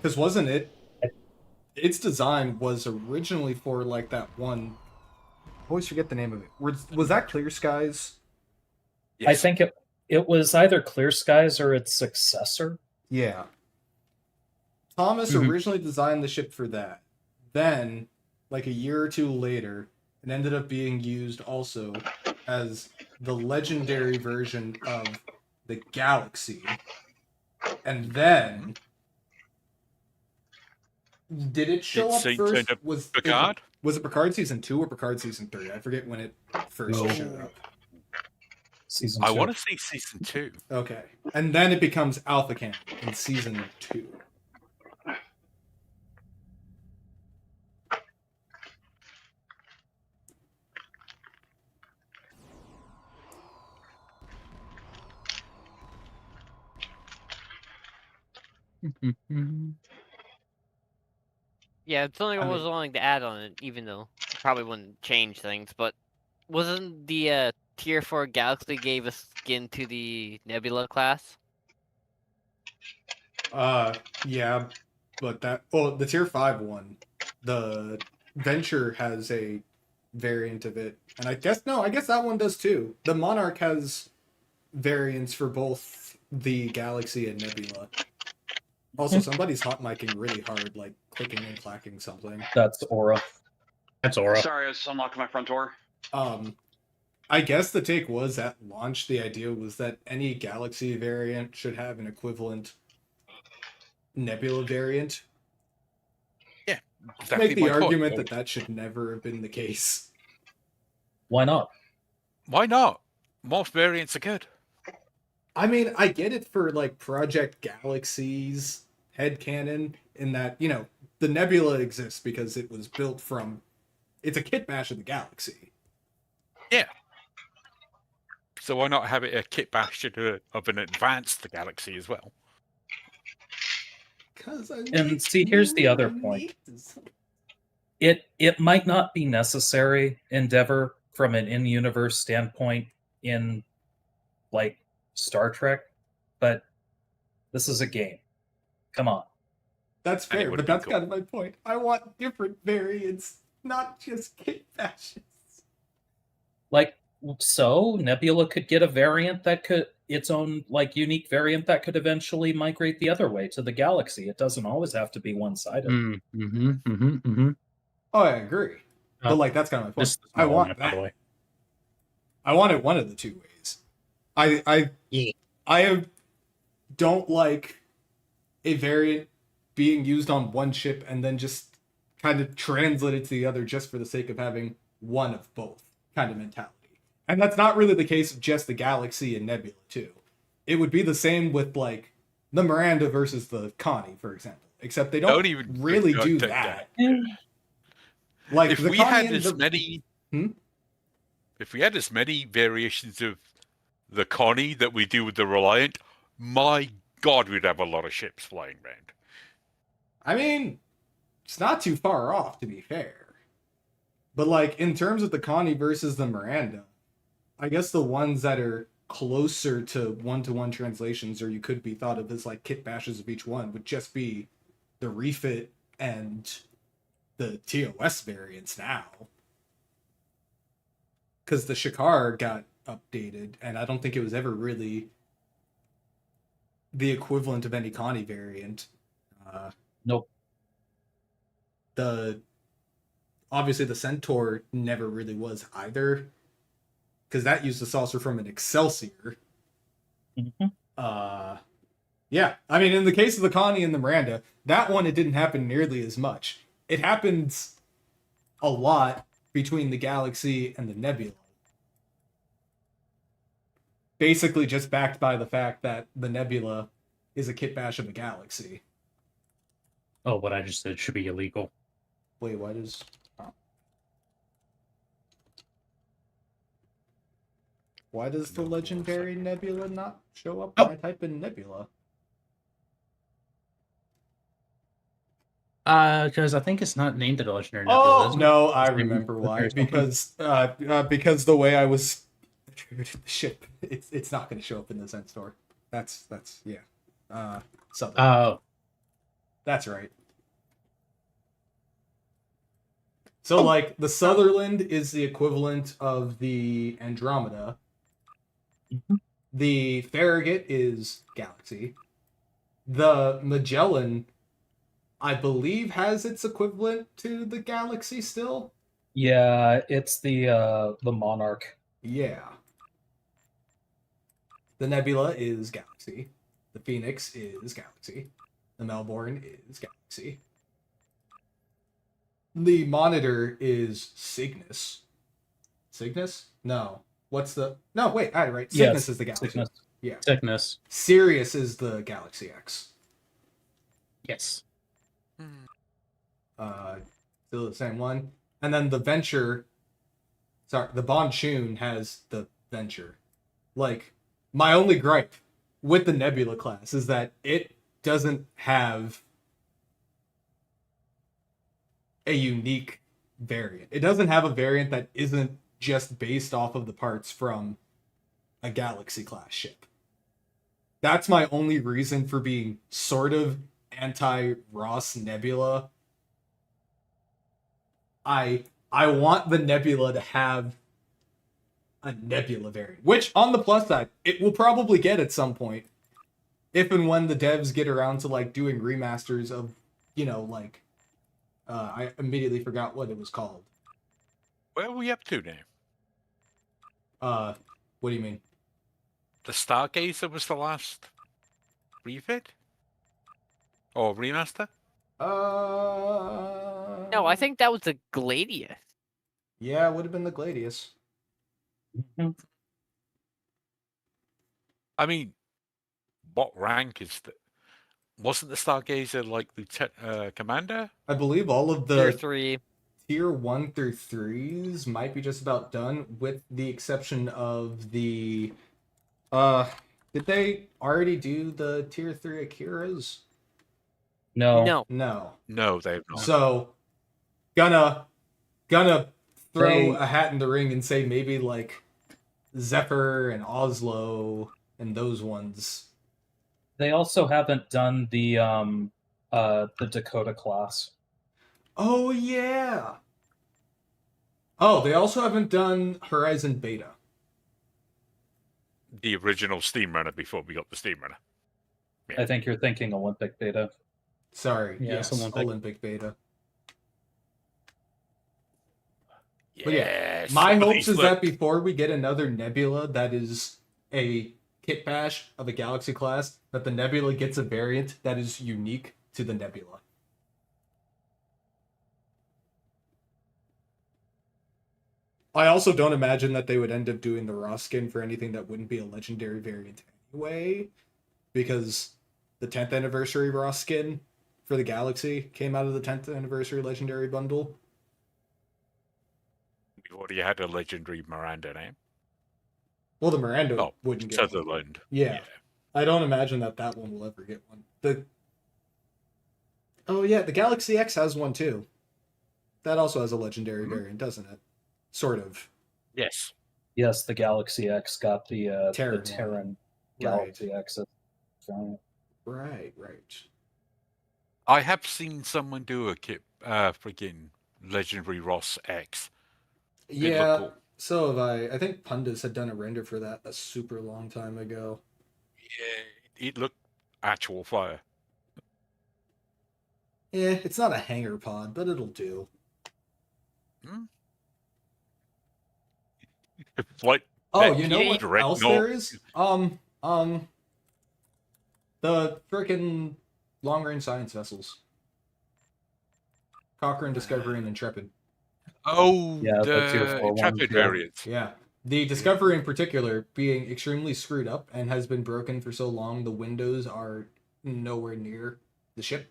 Because wasn't it? Its design was originally for, like, that one... I always forget the name of it. Was that Clear Skies? Yes. I think it was either Clear Skies or its successor. Yeah. Thomas originally designed the ship for that. Then, like a year or two later, it ended up being used also as the legendary version of the Galaxy. And then... Did it show up first? Was Picard? Was it Picard Season 2 or Picard Season 3? I forget when it first showed up. Season 2. I want to say Season 2. Okay. And then it becomes Alpha Canon in Season 2. Yeah, it's something I I was mean- wanting to add on it, even though it probably wouldn't change things. But wasn't the Tier 4 Galaxy gave a skin to the Nebula class? Yeah, but the Tier 5 one, the Venture has a variant of it, and I guess that one does too. The Monarch has variants for both the Galaxy and Nebula. Also, somebody's hot micing really hard, like clicking and clacking something. That's Aura. That's Aura. Sorry, I was unlocking my front door. I guess the take was at launch, the idea was that any Galaxy variant should have an equivalent Nebula variant. Yeah, exactly. Make the my point. argument that should never have been the case. Why not? Why not? Most variants are good. I mean, I get it for like Project Galaxy's headcanon in that, the Nebula exists because it was built from... It's a kit bash of the Galaxy. Yeah. So why not have it a kit bash of an advanced Galaxy as well? And see, here's the other point. It might not be necessary, Endeavor, from an in-universe standpoint in, like, Star Trek, but this is a game. Come on. That's fair, but that's kind of my point. I want different variants, not just kit bashes. Like, so Nebula could get a variant that could, its own, like, unique variant that could eventually migrate the other way to the Galaxy. It doesn't always have to be one-sided. Oh, I agree. But, like, that's kind of my point. I want by the way. I want it one of the two ways. I don't like a variant being used on one ship and then just kind of translated to the other just for the sake of having one of both kind of mentality. And that's not really the case of just the Galaxy and Nebula, too. It would be the same with, like, the Miranda versus the Connie, for example. Except they don't even really do that. Like, if the we Connie had and as the... many, Hmm? if we had as many variations of the Connie that we do with the Reliant, my God, we'd have a lot of ships flying around. I mean, it's not too far off, to be fair. But, like, in terms of the Connie versus the Miranda, I guess the ones that are closer to one-to-one translations, or you could be thought of as, like, kit bashes of each one, would just be the refit and the TOS variants now. Because the Shakar got updated, and I don't think it was ever really the equivalent of any Connie variant. Nope. Obviously the Centaur never really was either, because that used the saucer from an Excelsior. Mm-hmm. Yeah, I mean, in the case of the Connie and the Miranda, that one, it didn't happen nearly as much. It happens a lot between the Galaxy and the Nebula. Basically just backed by the fact that the Nebula is a kit bash of a Galaxy. Oh, what I just said should be illegal. Wait, what is... Why does the legendary Nebula not show up when I type in Nebula? Because I think it's not named the legendary Nebula. Oh no, I remember why. Because the way I was attributed the ship, it's not going to show up in the Zen store. That's yeah. Something. Oh, that's right. So like the Sutherland is the equivalent of the Andromeda. Mm-hmm. The Farragut is Galaxy. The Magellan, I believe, has its equivalent to the Galaxy still. Yeah, it's the Monarch. Yeah. The Nebula is Galaxy. The Phoenix is Galaxy. The Melbourne is Galaxy. The Monitor is Cygnus. Cygnus? No. What's the... No, wait, I right. Cygnus is the Galaxy. Cygnus. Yeah. Cygnus. Sirius is the Galaxy X. Yes. Still the same one. And then the Venture... Sorry, the Bonchoon has the Venture. Like, my only gripe with the Nebula class is that it doesn't have a unique variant. It doesn't have a variant that isn't just based off of the parts from a Galaxy class ship. That's my only reason for being sort of anti-Ross Nebula. I want the Nebula to have a Nebula variant, which on the plus side, it will probably get at some point. If and when the devs get around to like doing remasters of, you know, like I immediately forgot what it was called. Where are we up to now? What do you mean? The Stargazer was the last refit? Or remaster? No, I think that was the Gladius. Yeah, it would have been the Gladius. I mean, what rank is the... Wasn't the Stargazer like Lieutenant Commander? I believe all of the Tier 3. Tier 1 through 3s might be just about done, with the exception of the... Did they already do the Tier 3 Akiras? No. No, they've not. So, gonna throw a hat in the ring and say maybe, like, Zephyr and Oslo and those ones. They also haven't done the Dakota class. Oh, yeah! Oh, they also haven't done Horizon Beta. The original Steam Runner before we got the Steam Runner. Yeah. I think you're thinking Olympic Beta. Sorry, yes, Olympic Beta. Yes, but yeah, my hopes is that before we get another Nebula that is a kit bash of a Galaxy class, that the Nebula gets a variant that is unique to the Nebula. I also don't imagine that they would end up doing the raw skin for anything that wouldn't be a legendary variant anyway, because the 10th anniversary raw skin for the Galaxy came out of the 10th anniversary legendary bundle. We've already had a legendary Miranda name. Well, the Miranda wouldn't get one. Sutherland. Yeah. I don't imagine that one will ever get one. Oh yeah, the Galaxy X has one too. That also has a legendary variant, doesn't it? Sort of. Yes. Yes, the Galaxy X got the Terran Terran Galaxy X. Right. I have seen someone do a freaking legendary Ross X. Yeah, cool. So have I. I think Pundus had done a render for that a super long time ago. Yeah, it looked actual fire. Yeah, it's not a hanger pod, but it'll do. What? Oh, you know what else there is? The frickin' long-range science vessels. Cochrane, Discovery, and Intrepid. Oh, yeah, the Intrepid variant. Yeah. The Discovery in particular being extremely screwed up and has been broken for so long, the windows are nowhere near the ship.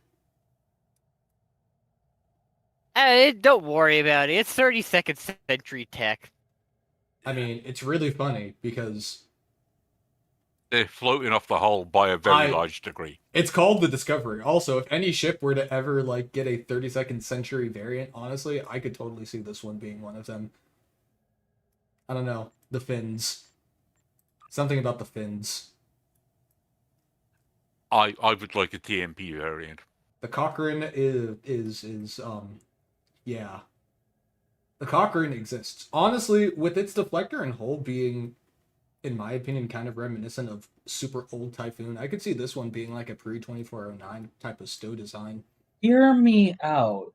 Don't worry about it. It's 32nd century tech. I mean, it's really funny because they're floating off the hull by a very large degree. It's called the Discovery. Also, if any ship were to ever like get a 32nd century variant, honestly, I could totally see this one being one of them. I don't know, the fins. Something about the fins. I would like a TMP variant. The Cochrane yeah. The Cochrane exists. Honestly, with its deflector and hull being, in my opinion, kind of reminiscent of super old Typhoon, I could see this one being like a pre-2409 type of STO design. Hear me out.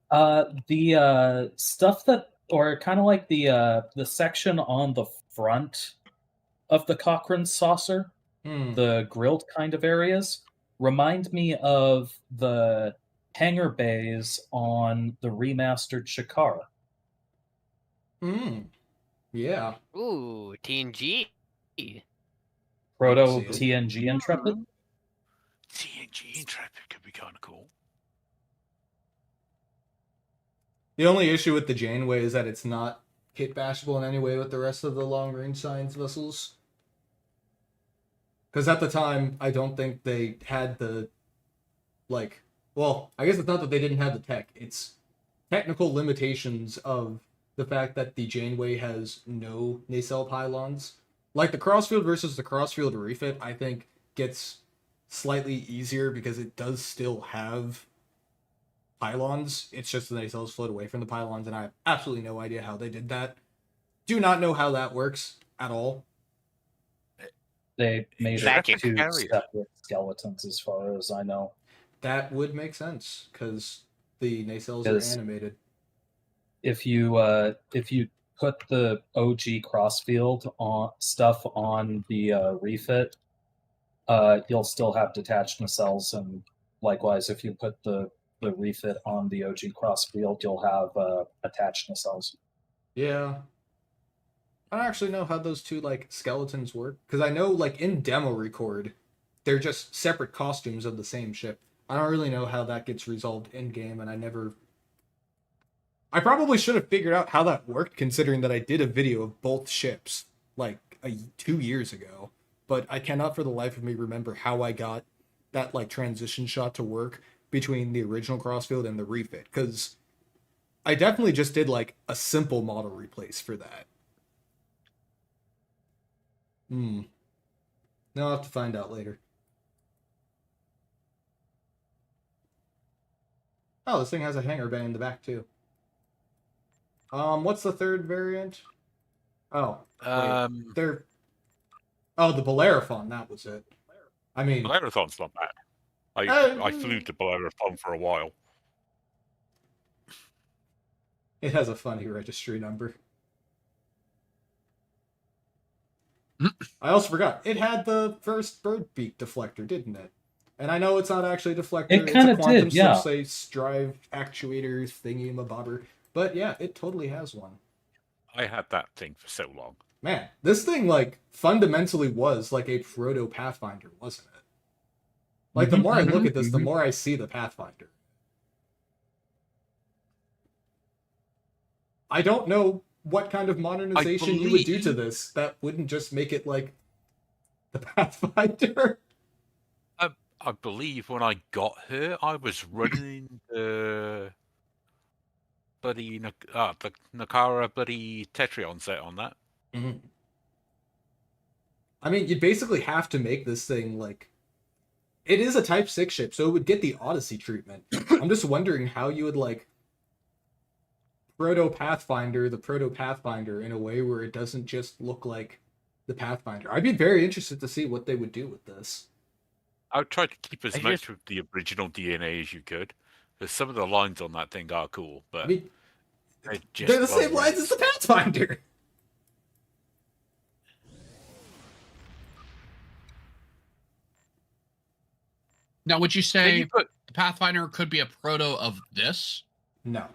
The stuff that, or kind of like the section on the front of the Cochrane saucer, the grilled kind of areas, remind me of the hangar bays on the remastered Shakar. Yeah. Ooh, TNG. Proto TNG Intrepid. TNG Intrepid could be kind of cool. The only issue with the Janeway is that it's not kit bashable in any way with the rest of the long-range science vessels. Because at the time, I don't think they had the, like, well, I guess it's not that they didn't have the tech. It's technical limitations of the fact that the Janeway has no nacelle pylons. Like the Crossfield versus the Crossfield refit, I think gets slightly easier because it does still have pylons. It's just the nacelles float away from the pylons, and I have absolutely no idea how they did that. Do not know how that works at all. They made it two separate skeletons, as far as I know. That would make sense because the nacelles are animated. If you put the OG Crossfield stuff on the refit, you'll still have detached nacelles, and likewise, if you put the refit on the OG Crossfield, you'll have attached nacelles. Yeah. I don't actually know how those two like skeletons work, because I know like in demo record, they're just separate costumes of the same ship. I don't really know how that gets resolved in game, and I probably should have figured out how that worked, considering that I did a video of both ships like 2 years ago, but I cannot for the life of me remember how I got that like transition shot to work between the original Crossfield and the refit, because I definitely just did like a simple model replace for that. No, I'll have to find out later. Oh, this thing has a hanger bay in the back too. What's the third variant? Oh, the Bellerophon, that was it. I mean, Bellerophon's not bad. I flew to Bellerophon for a while. It has a funny registry number. I also forgot, it had the first bird beak deflector, didn't it? And I know it's not actually a deflector, it's a quantum subspace drive actuator thingy-mabobber, but yeah, it totally has one. I had that thing for so long. Man, this thing like fundamentally was like a proto Pathfinder, wasn't it? Like the more I look at this, the more I see the Pathfinder. I don't know what kind of modernization you would do to this that wouldn't just make it like the Pathfinder. I believe when I got her, I was running the bloody the Nakara bloody Tetrion set on that. Mm-hmm. I mean, you'd basically have to make this thing like it is a Type 6 ship, so it would get the Odyssey treatment. I'm just wondering how you would like the Proto Pathfinder in a way where it doesn't just look like the Pathfinder. I'd be very interested to see what they would do with this. I would try to keep as much of the original DNA as you could. Because some of the lines on that thing are cool, but I mean, they're the same lines as the Pathfinder. Now, would you say the Pathfinder could be a proto of this? No.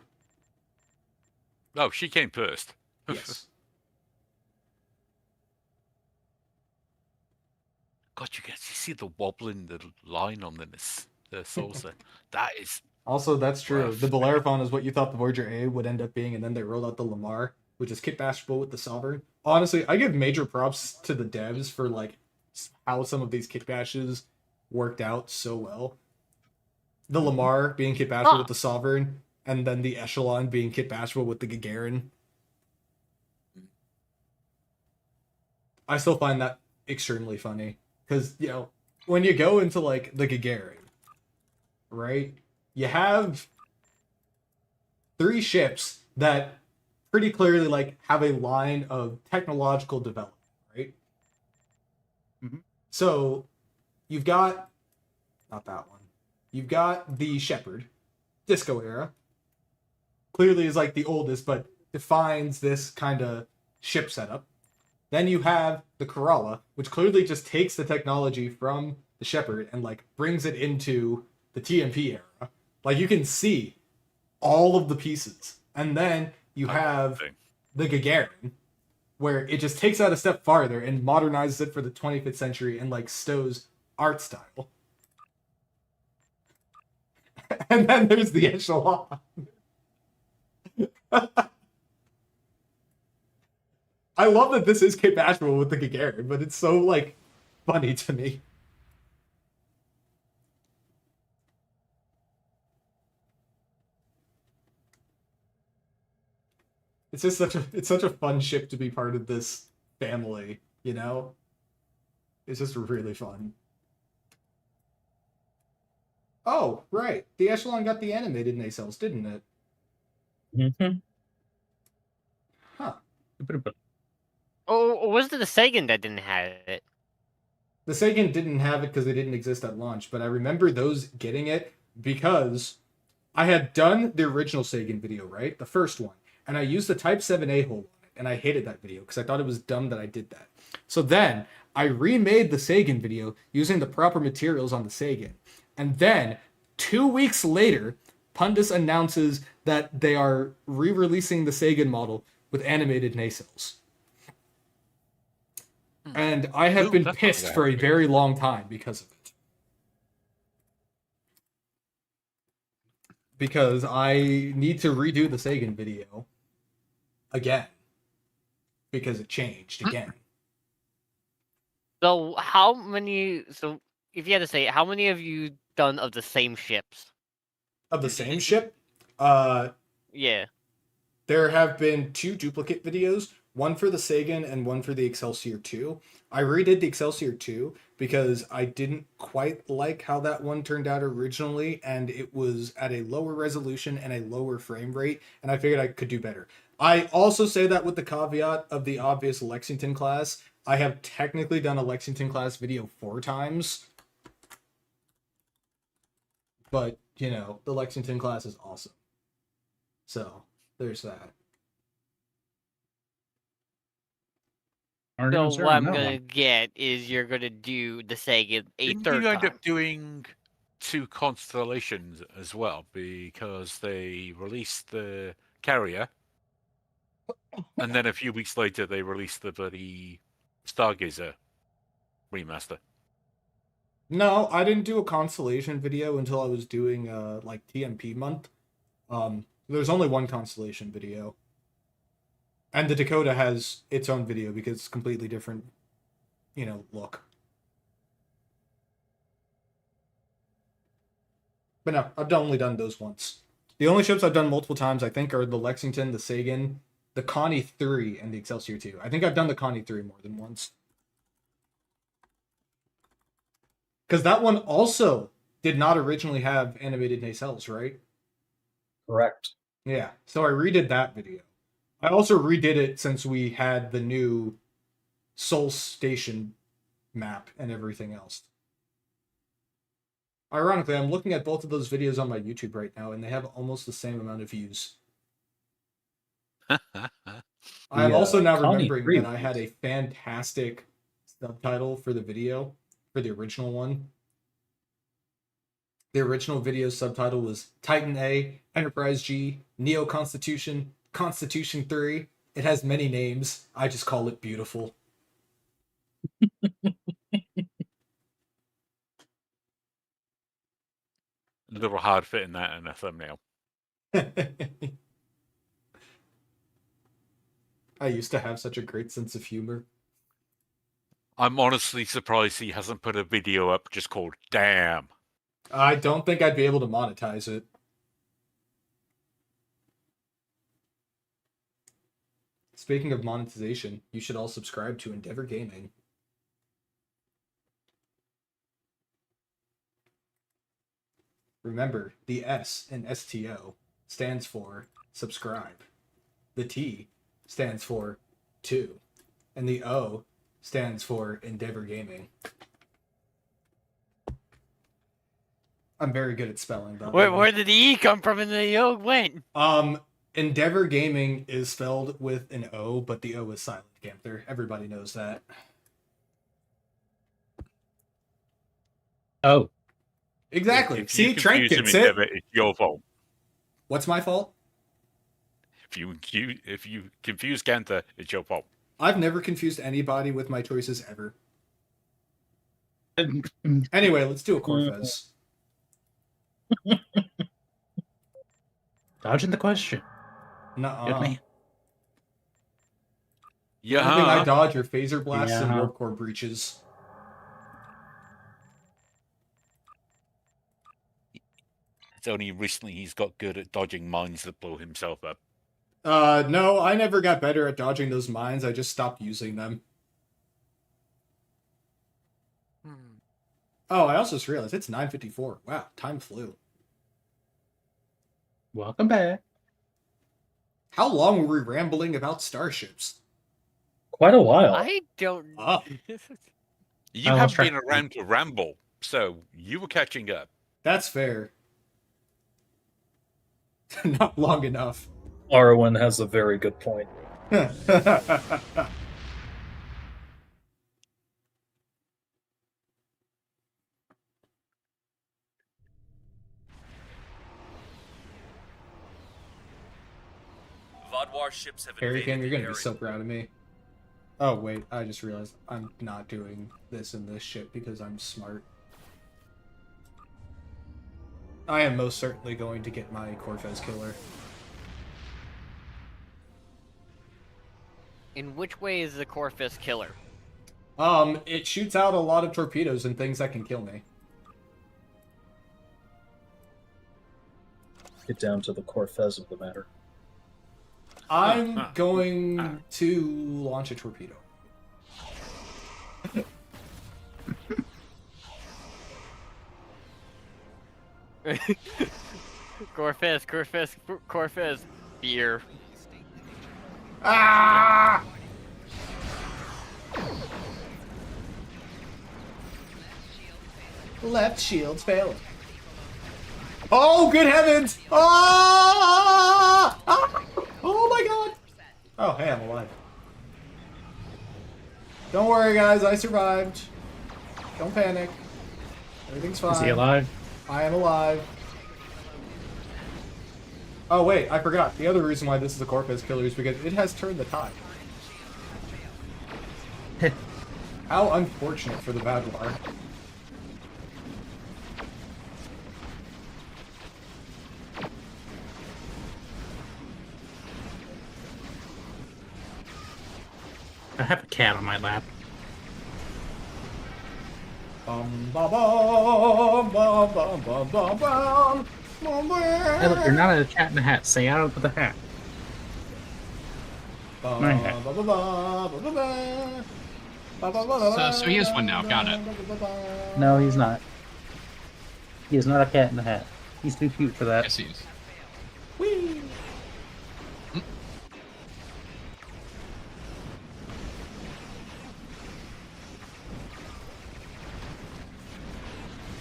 No, she came first. Yes. God, you guys, you see the wobbling the line on the saucer. That is Also, that's true. rough. The Bellerophon is what you thought the Voyager A would end up being, and then they rolled out the Lamar, which is kit bashable with the Sovereign. Honestly, I give major props to the devs for like how some of these kit bashes worked out so well. The Lamar being kit bashable with the Sovereign, and then the Echelon being kit bashable with the Gagarin. I still find that extremely funny. Because, you know, when you go into, like, the Gagarin, right, you have 3 ships that pretty clearly, like, have a line of technological development, right? Mm-hmm. So, you've got, not that one, you've got the Shepherd, Disco Era, clearly is, like, the oldest, but defines this kind of ship setup. Then you have the Kerala, which clearly just takes the technology from the Shepherd and like brings it into the TMP era. Like you can see all of the pieces. And then you have the Gagarin, where it just takes that a step farther and modernizes it for the 25th century and like STO's art style. And then there's the Echelon. I love that this is kit bashable with the Gagarin, but it's so, like, funny to me. It's just such a fun ship to be part of this family, you know? It's just really fun. Oh, right. The Echelon got the animated nacelles, didn't it? Mm-hmm. Huh. Oh, was it the Sagan that didn't have it? The Sagan didn't have it because they didn't exist at launch, but I remember those getting it because I had done the original Sagan video, right? The first one. And I used the Type 7A hole on it, and I hated that video because I thought it was dumb that I did that. So then I remade the Sagan video using the proper materials on the Sagan. And then 2 weeks later, Pundus announces that they are re-releasing the Sagan model with animated nacelles. And I have been pissed for a very long time because of it. Because I need to redo the Sagan video again. Because it changed again. So if you had to say, how many have you done of the same ships? Of the same ship? Yeah. There have been 2 duplicate videos. One for the Sagan and one for the Excelsior 2. I redid the Excelsior 2 because I didn't quite like how that one turned out originally, and it was at a lower resolution and a lower frame rate, and I figured I could do better. I also say that with the caveat of the obvious Lexington class. I have technically done a Lexington class video 4 times. But, you know, the Lexington class is awesome. So, there's that. So what I'm gonna get is you're gonna do the Sagan a Didn't third you end time. up doing 2 constellations as well because they released the carrier And then a few weeks later, they released the bloody Stargazer remaster. No, I didn't do a constellation video until I was doing like TMP month. There's only one constellation video. And the Dakota has its own video because it's completely different, look. But no, I've only done those once. The only ships I've done multiple times, I think, are the Lexington, the Sagan, the Connie 3, and the Excelsior 2. I think I've done the Connie 3 more than once. Because that one also did not originally have animated nacelles, right? Correct. Yeah, so I redid that video. I also redid it since we had the new Sol Station map and everything else. Ironically, I'm looking at both of those videos on my YouTube right now, and they have almost the same amount of views. I'm also now remembering that I had a fantastic subtitle for the video, for the original one. The original video subtitle was Titan A, Enterprise G, Neo Constitution, Constitution 3. It has many names. I just call it beautiful. A little hard fitting that in a thumbnail. I used to have such a great sense of humor. I'm honestly surprised he hasn't put a video up just called Damn. I don't think I'd be able to monetize it. Speaking of monetization, you should all subscribe to Endeavor Gaming. Remember, the S in STO stands for subscribe. The T stands for 2. And the O stands for Endeavor Gaming. I'm very good at spelling, by the way. Where did the E come from and the O went? Endeavor Gaming is spelled with an O, but the O is silent, Ganther. Everybody knows that. Oh. Exactly. If See, you Trank confuse gets him, it. Endeavor, it's your fault. What's my fault? If you confuse Ganther, it's your fault. I've never confused anybody with my choices ever. Anyway, let's do a Corfez. Dodging the question. Nuh-uh. Good man. The only thing I dodge are phaser blasts and Yeah. warp core breaches. It's only recently he's got good at dodging mines that blow himself up. No, I never got better at dodging those mines. I just stopped using them. Oh, I also just realized it's 9:54. Wow, time flew. Welcome back. How long were we rambling about starships? Quite a while. I don't. You I lost haven't been track. around to ramble, so you were catching up. That's fair. Not long enough. Arwen has a very good point. Vodwar ships have Harry Kim, invaded you're the gonna be area. so proud of me. Oh wait, I just realized I'm not doing this and this shit because I'm smart. I am most certainly going to get my Corfez killer. In which way is the Corfist killer? It shoots out a lot of torpedoes and things that can kill me. Get down to the Corfez of the matter. I'm going to launch a torpedo. Corfist. Beer. Ah! Left shield failing. Oh, good heavens! Ah! Ah! Oh my god! Oh, hey, I'm alive. Don't worry, guys, I survived. Don't panic. Everything's fine. Is he alive? I am alive. Oh wait, I forgot. The other reason why this is a Corpus killer is because it has turned the tide. How unfortunate for the Badwar. I have a cat on my lap. Bum, ba, bum, bum, bum, bum, bum, bum, bum, Hey, look, you're not a cat in a hat. Stay out of the hat. bum, My bum, hat. bum, bum, bum, bum, bum. Ba, ba, ba, ba, So he is one now. Got it. No, he's not. He is not a cat in a hat. He's too cute for that. Yes, he is. Whee!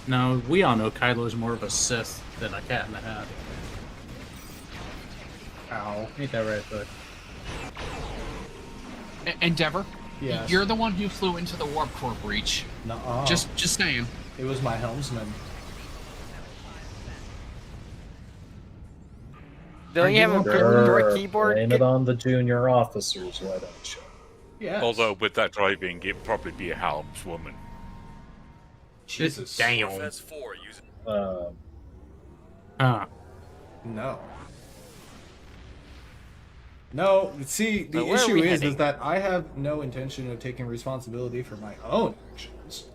No, we all know Kylo's more of a Sith than a cat in a hat. Ow. Ain't that right, bud? Endeavor. Yes. You're the one who flew into the warp core breach. Nuh-uh. Just saying. It was my helmsman. Don't you have a your keyboard? Blame it on the junior officers, why don't you? Yeah. Although with that driving, it'd probably be a helmswoman. Jesus. Damn. No. No, see, the But where are issue we is heading? that I have no intention of taking responsibility for my own actions.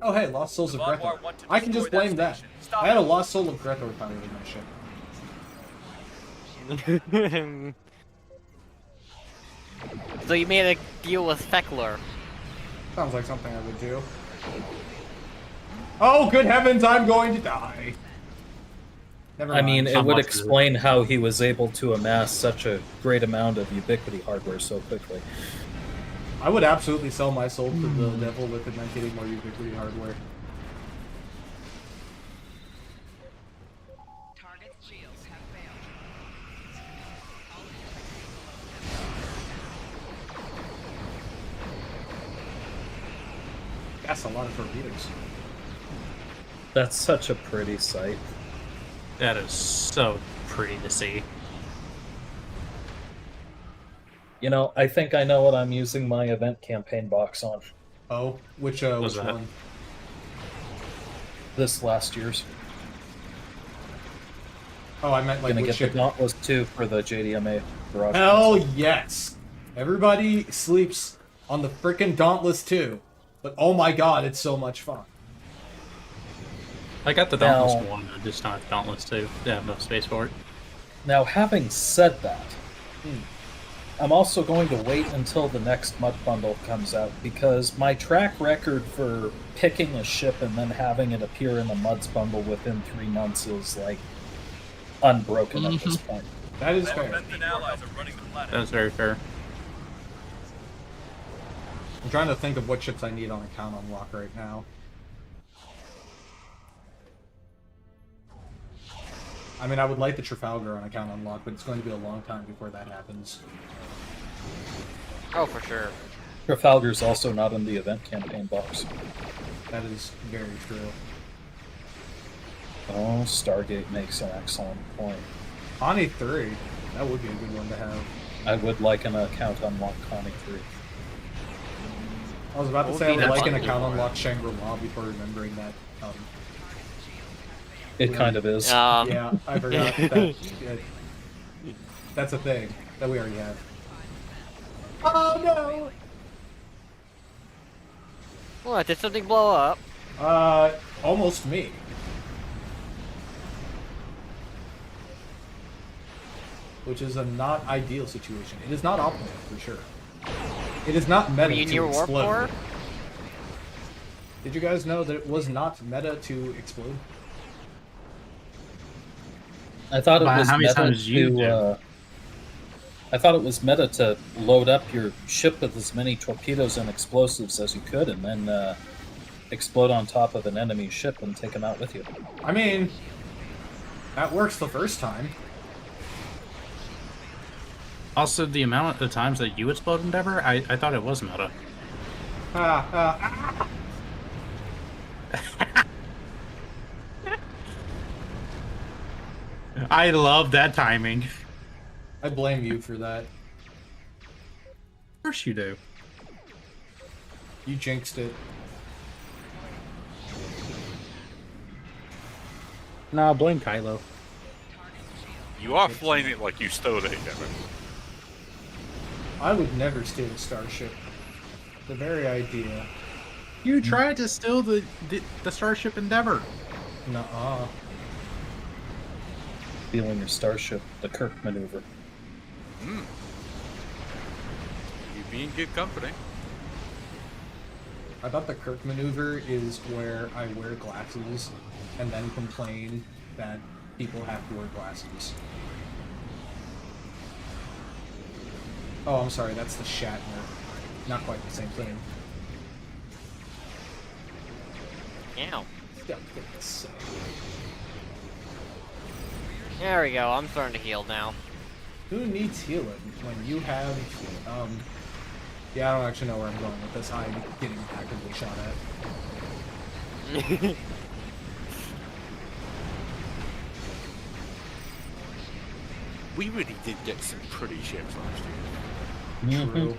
Oh hey, Lost Souls of Grethor. I can just blame that. I had a Lost Soul of Grethor piloting my ship. So you made a deal with Feckler. Sounds like something I would do. Oh, good heavens, I'm going to die. Never I mind. mean, it would explain how he was able to amass such a great amount of Ubiquity hardware so quickly. I would absolutely sell my soul to the devil if it meant getting more Ubiquity hardware. That's a lot of torpedoes. That's such a pretty sight. That is so pretty to see. You know, I think I know what I'm using my event campaign box on. Oh, which that? one? This last year's. Oh, I meant like Gonna which get ship? the Dauntless 2 for the JDMA garage. Hell console. yes! Everybody sleeps on the frickin' Dauntless 2. But oh my god, it's so much fun. I got the Now- Dauntless 1, just not Dauntless 2. They have no space for it. Now, having said that, I'm also going to wait until the next Mud Bundle comes out, because my track record for picking a ship and then having it appear in the Muds Bundle within 3 months is, like, unbroken at this point. That is fair. That's very fair. I'm trying to think of what ships I need on account unlock right now. I mean, I would like the Trafalgar on account unlock, but it's going to be a long time before that happens. Oh, for sure. Trafalgar's also not in the event campaign box. That is very true. Oh, Stargate makes an excellent point. Connie 3, that would be a good one to have. I would like an account unlock Connie 3. I was about to What say I would be would that like an bundle account for? unlock Shangri-La before remembering that. It kind of is. Yeah, I forgot that. That's a thing that we already have. Oh no! What? Did something blow up? Almost me. Which is a not ideal situation. It is not optimal, for sure. It is not meta Were you to near warp explode. core? Did you guys know that it was not meta to explode? I thought it By was how many meta times you do? to. I thought it was meta to load up your ship with as many torpedoes and explosives as you could, and then explode on top of an enemy ship and take them out with you. I mean, that works the first time. Also, the amount of times that you explode Endeavor, I thought it was meta. I love that timing. I blame you for that. Of course you do. You jinxed it. Nah, blame Kylo. You are flying it like you stole it, Devin. I would never steal a starship. The very idea. You tried to steal the Starship Endeavor. Nuh-uh. Stealing your starship, the Kirk maneuver. You be in good company. I thought the Kirk maneuver is where I wear glasses and then complain that people have to wear glasses. Oh, I'm sorry, that's the Shatner. Not quite the same thing. Ow. That's There we go. I'm starting to heal now. Who needs healing when you have, yeah, I don't actually know where I'm going with this. I'm getting actively shot at. We really did get some pretty ships last year. True.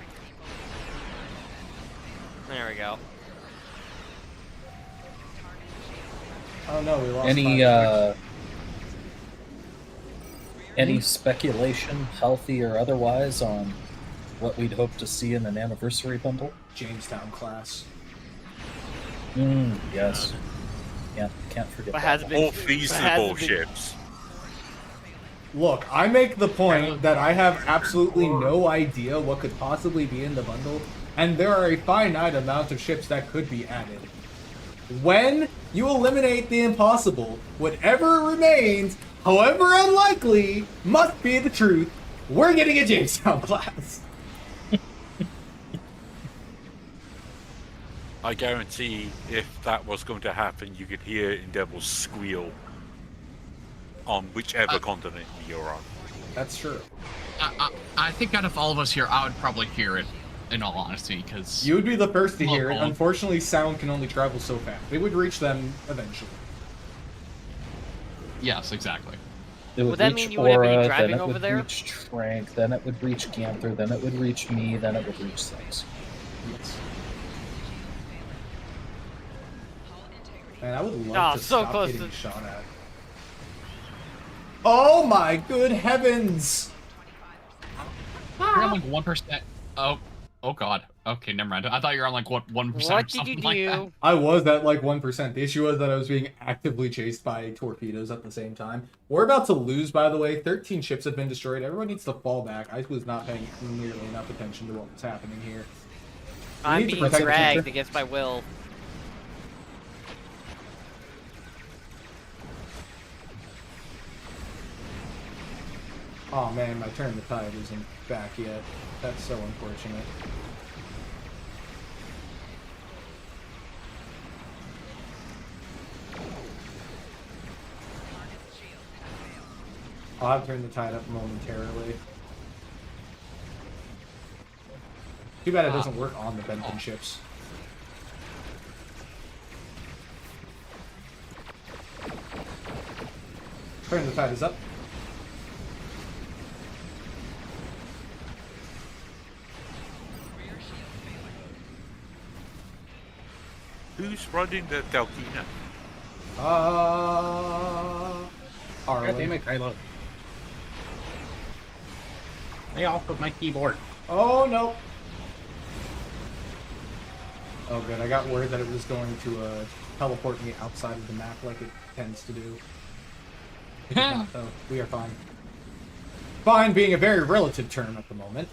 There we go. Oh no, we lost any speculation, healthy or otherwise, on what we'd hope to see in an anniversary bundle? Jamestown class. Yes. Can't forget What that. has been All feasible ships. Look, I make the point that I have absolutely no idea what could possibly be in the bundle, and there are a finite amount of ships that could be added. When you eliminate the impossible, whatever remains, however unlikely, must be the truth. We're getting a Jamestown class. I guarantee if that was going to happen, you could hear Endeavor's squeal on whichever continent you're on. That's true. I think out of all of us here, I would probably hear it, in all honesty, because... You would be the first to hear it. Local. Unfortunately, sound can only travel so fast. It would reach them eventually. Yes, exactly. It would Would that reach mean you wouldn't be Aura, driving then it over would there? reach Trank, then it would reach Ganther, then it would reach me, then it would reach Six. Yes. Man, I would love Oh, to so stop close getting to- shot at. Oh my good heavens! You're on like 1%. Oh god. Okay, never mind. I thought you were on like what 1% or What did you something like that. do? I was at like 1%. The issue was that I was being actively chased by torpedoes at the same time. We're about to lose, by the way. 13 ships have been destroyed. Everyone needs to fall back. I was not paying nearly enough attention to what was happening here. We I'm need to being protect the dragged future. against my will. Oh man, my turn the tide isn't back yet. That's so unfortunate. I'll have to turn the tide up momentarily. Too bad it doesn't work on the Benton ships. Turn the tide is up. Who's running the Delkina? God damn Arlen. it, Kylo. Lay off with my keyboard. Oh no. Oh good, I got word that it was going to teleport me outside of the map like it tends to do. It did not, though. We are fine. Fine being a very relative term at the moment.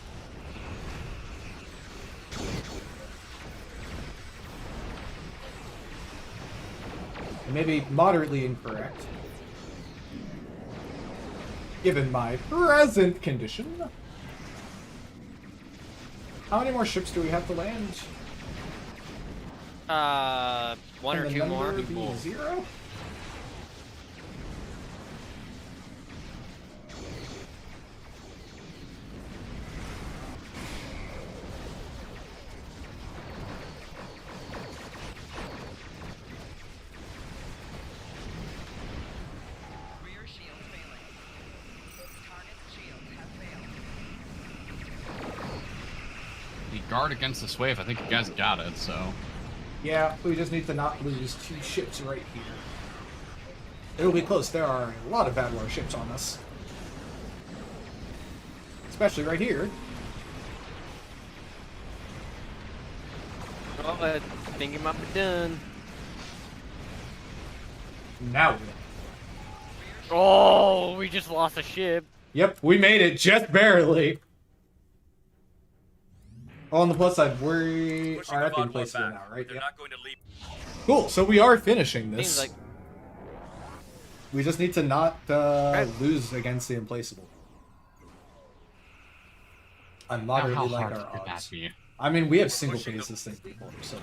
It may be moderately incorrect, given my present condition. How many more ships do we have to land? One Can or the two more. number be 0? guard against this wave. I think you guys got it, so. Yeah, we just need to not lose 2 ships right here. It'll be close. There are a lot of Bad War ships on us. Especially right here. Oh, I think it might be done. Now we Oh, we just lost a ship. Yep, we made it just barely. On the plus side, we are at the Implacable now, right? Yeah. Cool, so we are finishing this. Seems like We just need to not lose against the Implacable. I moderately like our odds. I mean, we have single phase this thing before, so.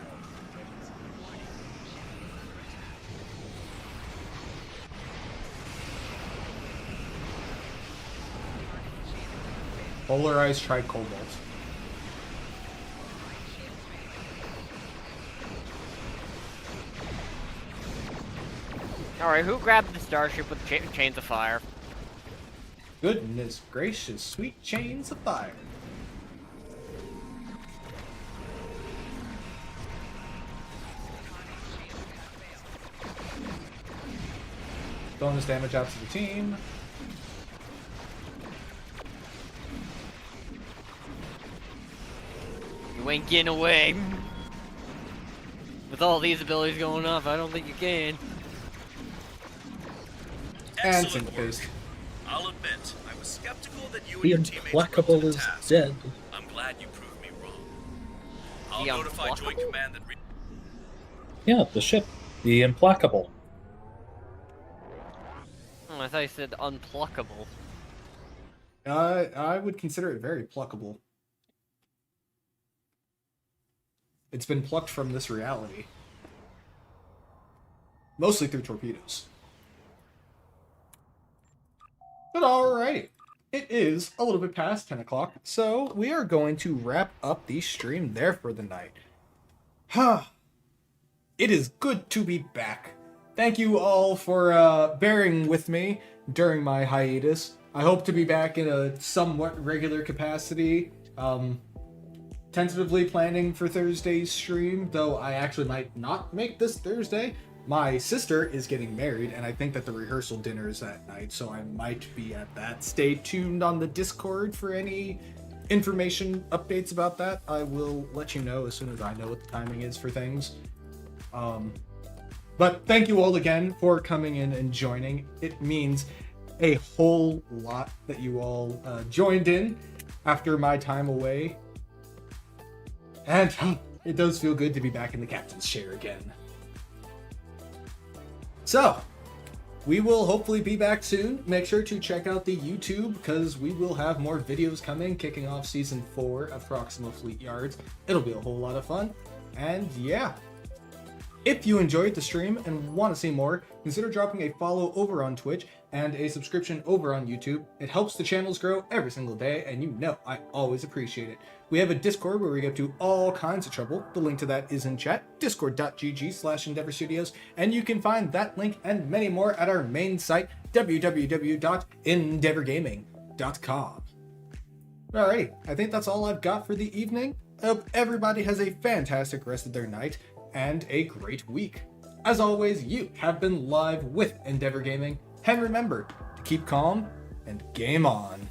Polarized Tri-Cobalt. Alright, who grabbed the starship with chains of fire? Goodness gracious, sweet chains of fire. Bonus damage out to the team. You ain't getting away. With all these abilities going off, I don't think you can. And single phase. I'll admit, I was skeptical that you and The your teammates were up to Implacable the is task. dead. I'm glad you proved me wrong. I'll The notify Joint Implacable? Command that Yeah, the ship. The Implacable. Oh, I thought you said unpluckable. I would consider it very pluckable. It's been plucked from this reality. Mostly through torpedoes. But alrighty. It is a little bit past 10 o'clock, so we are going to wrap up the stream there for the night. It is good to be back. Thank you all for bearing with me during my hiatus. I hope to be back in a somewhat regular capacity. Tentatively planning for Thursday's stream, though I actually might not make this Thursday. My sister is getting married, and I think that the rehearsal dinner is that night, so I might be at that. Stay tuned on the Discord for any information updates about that. I will let you know as soon as I know what the timing is for things. But thank you all again for coming in and joining. It means a whole lot that you all joined in after my time away. And it does feel good to be back in the captain's chair again. So, we will hopefully be back soon. Make sure to check out the YouTube because we will have more videos coming, kicking off Season 4 of Proxima Fleet Yards. It'll be a whole lot of fun. And yeah. If you enjoyed the stream and want to see more, consider dropping a follow over on Twitch and a subscription over on YouTube. It helps the channels grow every single day, and you know I always appreciate it. We have a Discord where we get to all kinds of trouble. The link to that is in chat, discord.gg/Endeavor Studios, and you can find that link and many more at our main site, www.endeavorgaming.com. Alrighty, I think that's all I've got for the evening. Hope everybody has a fantastic rest of their night and a great week. As always, you have been live with Endeavor Gaming, and remember to keep calm and game on.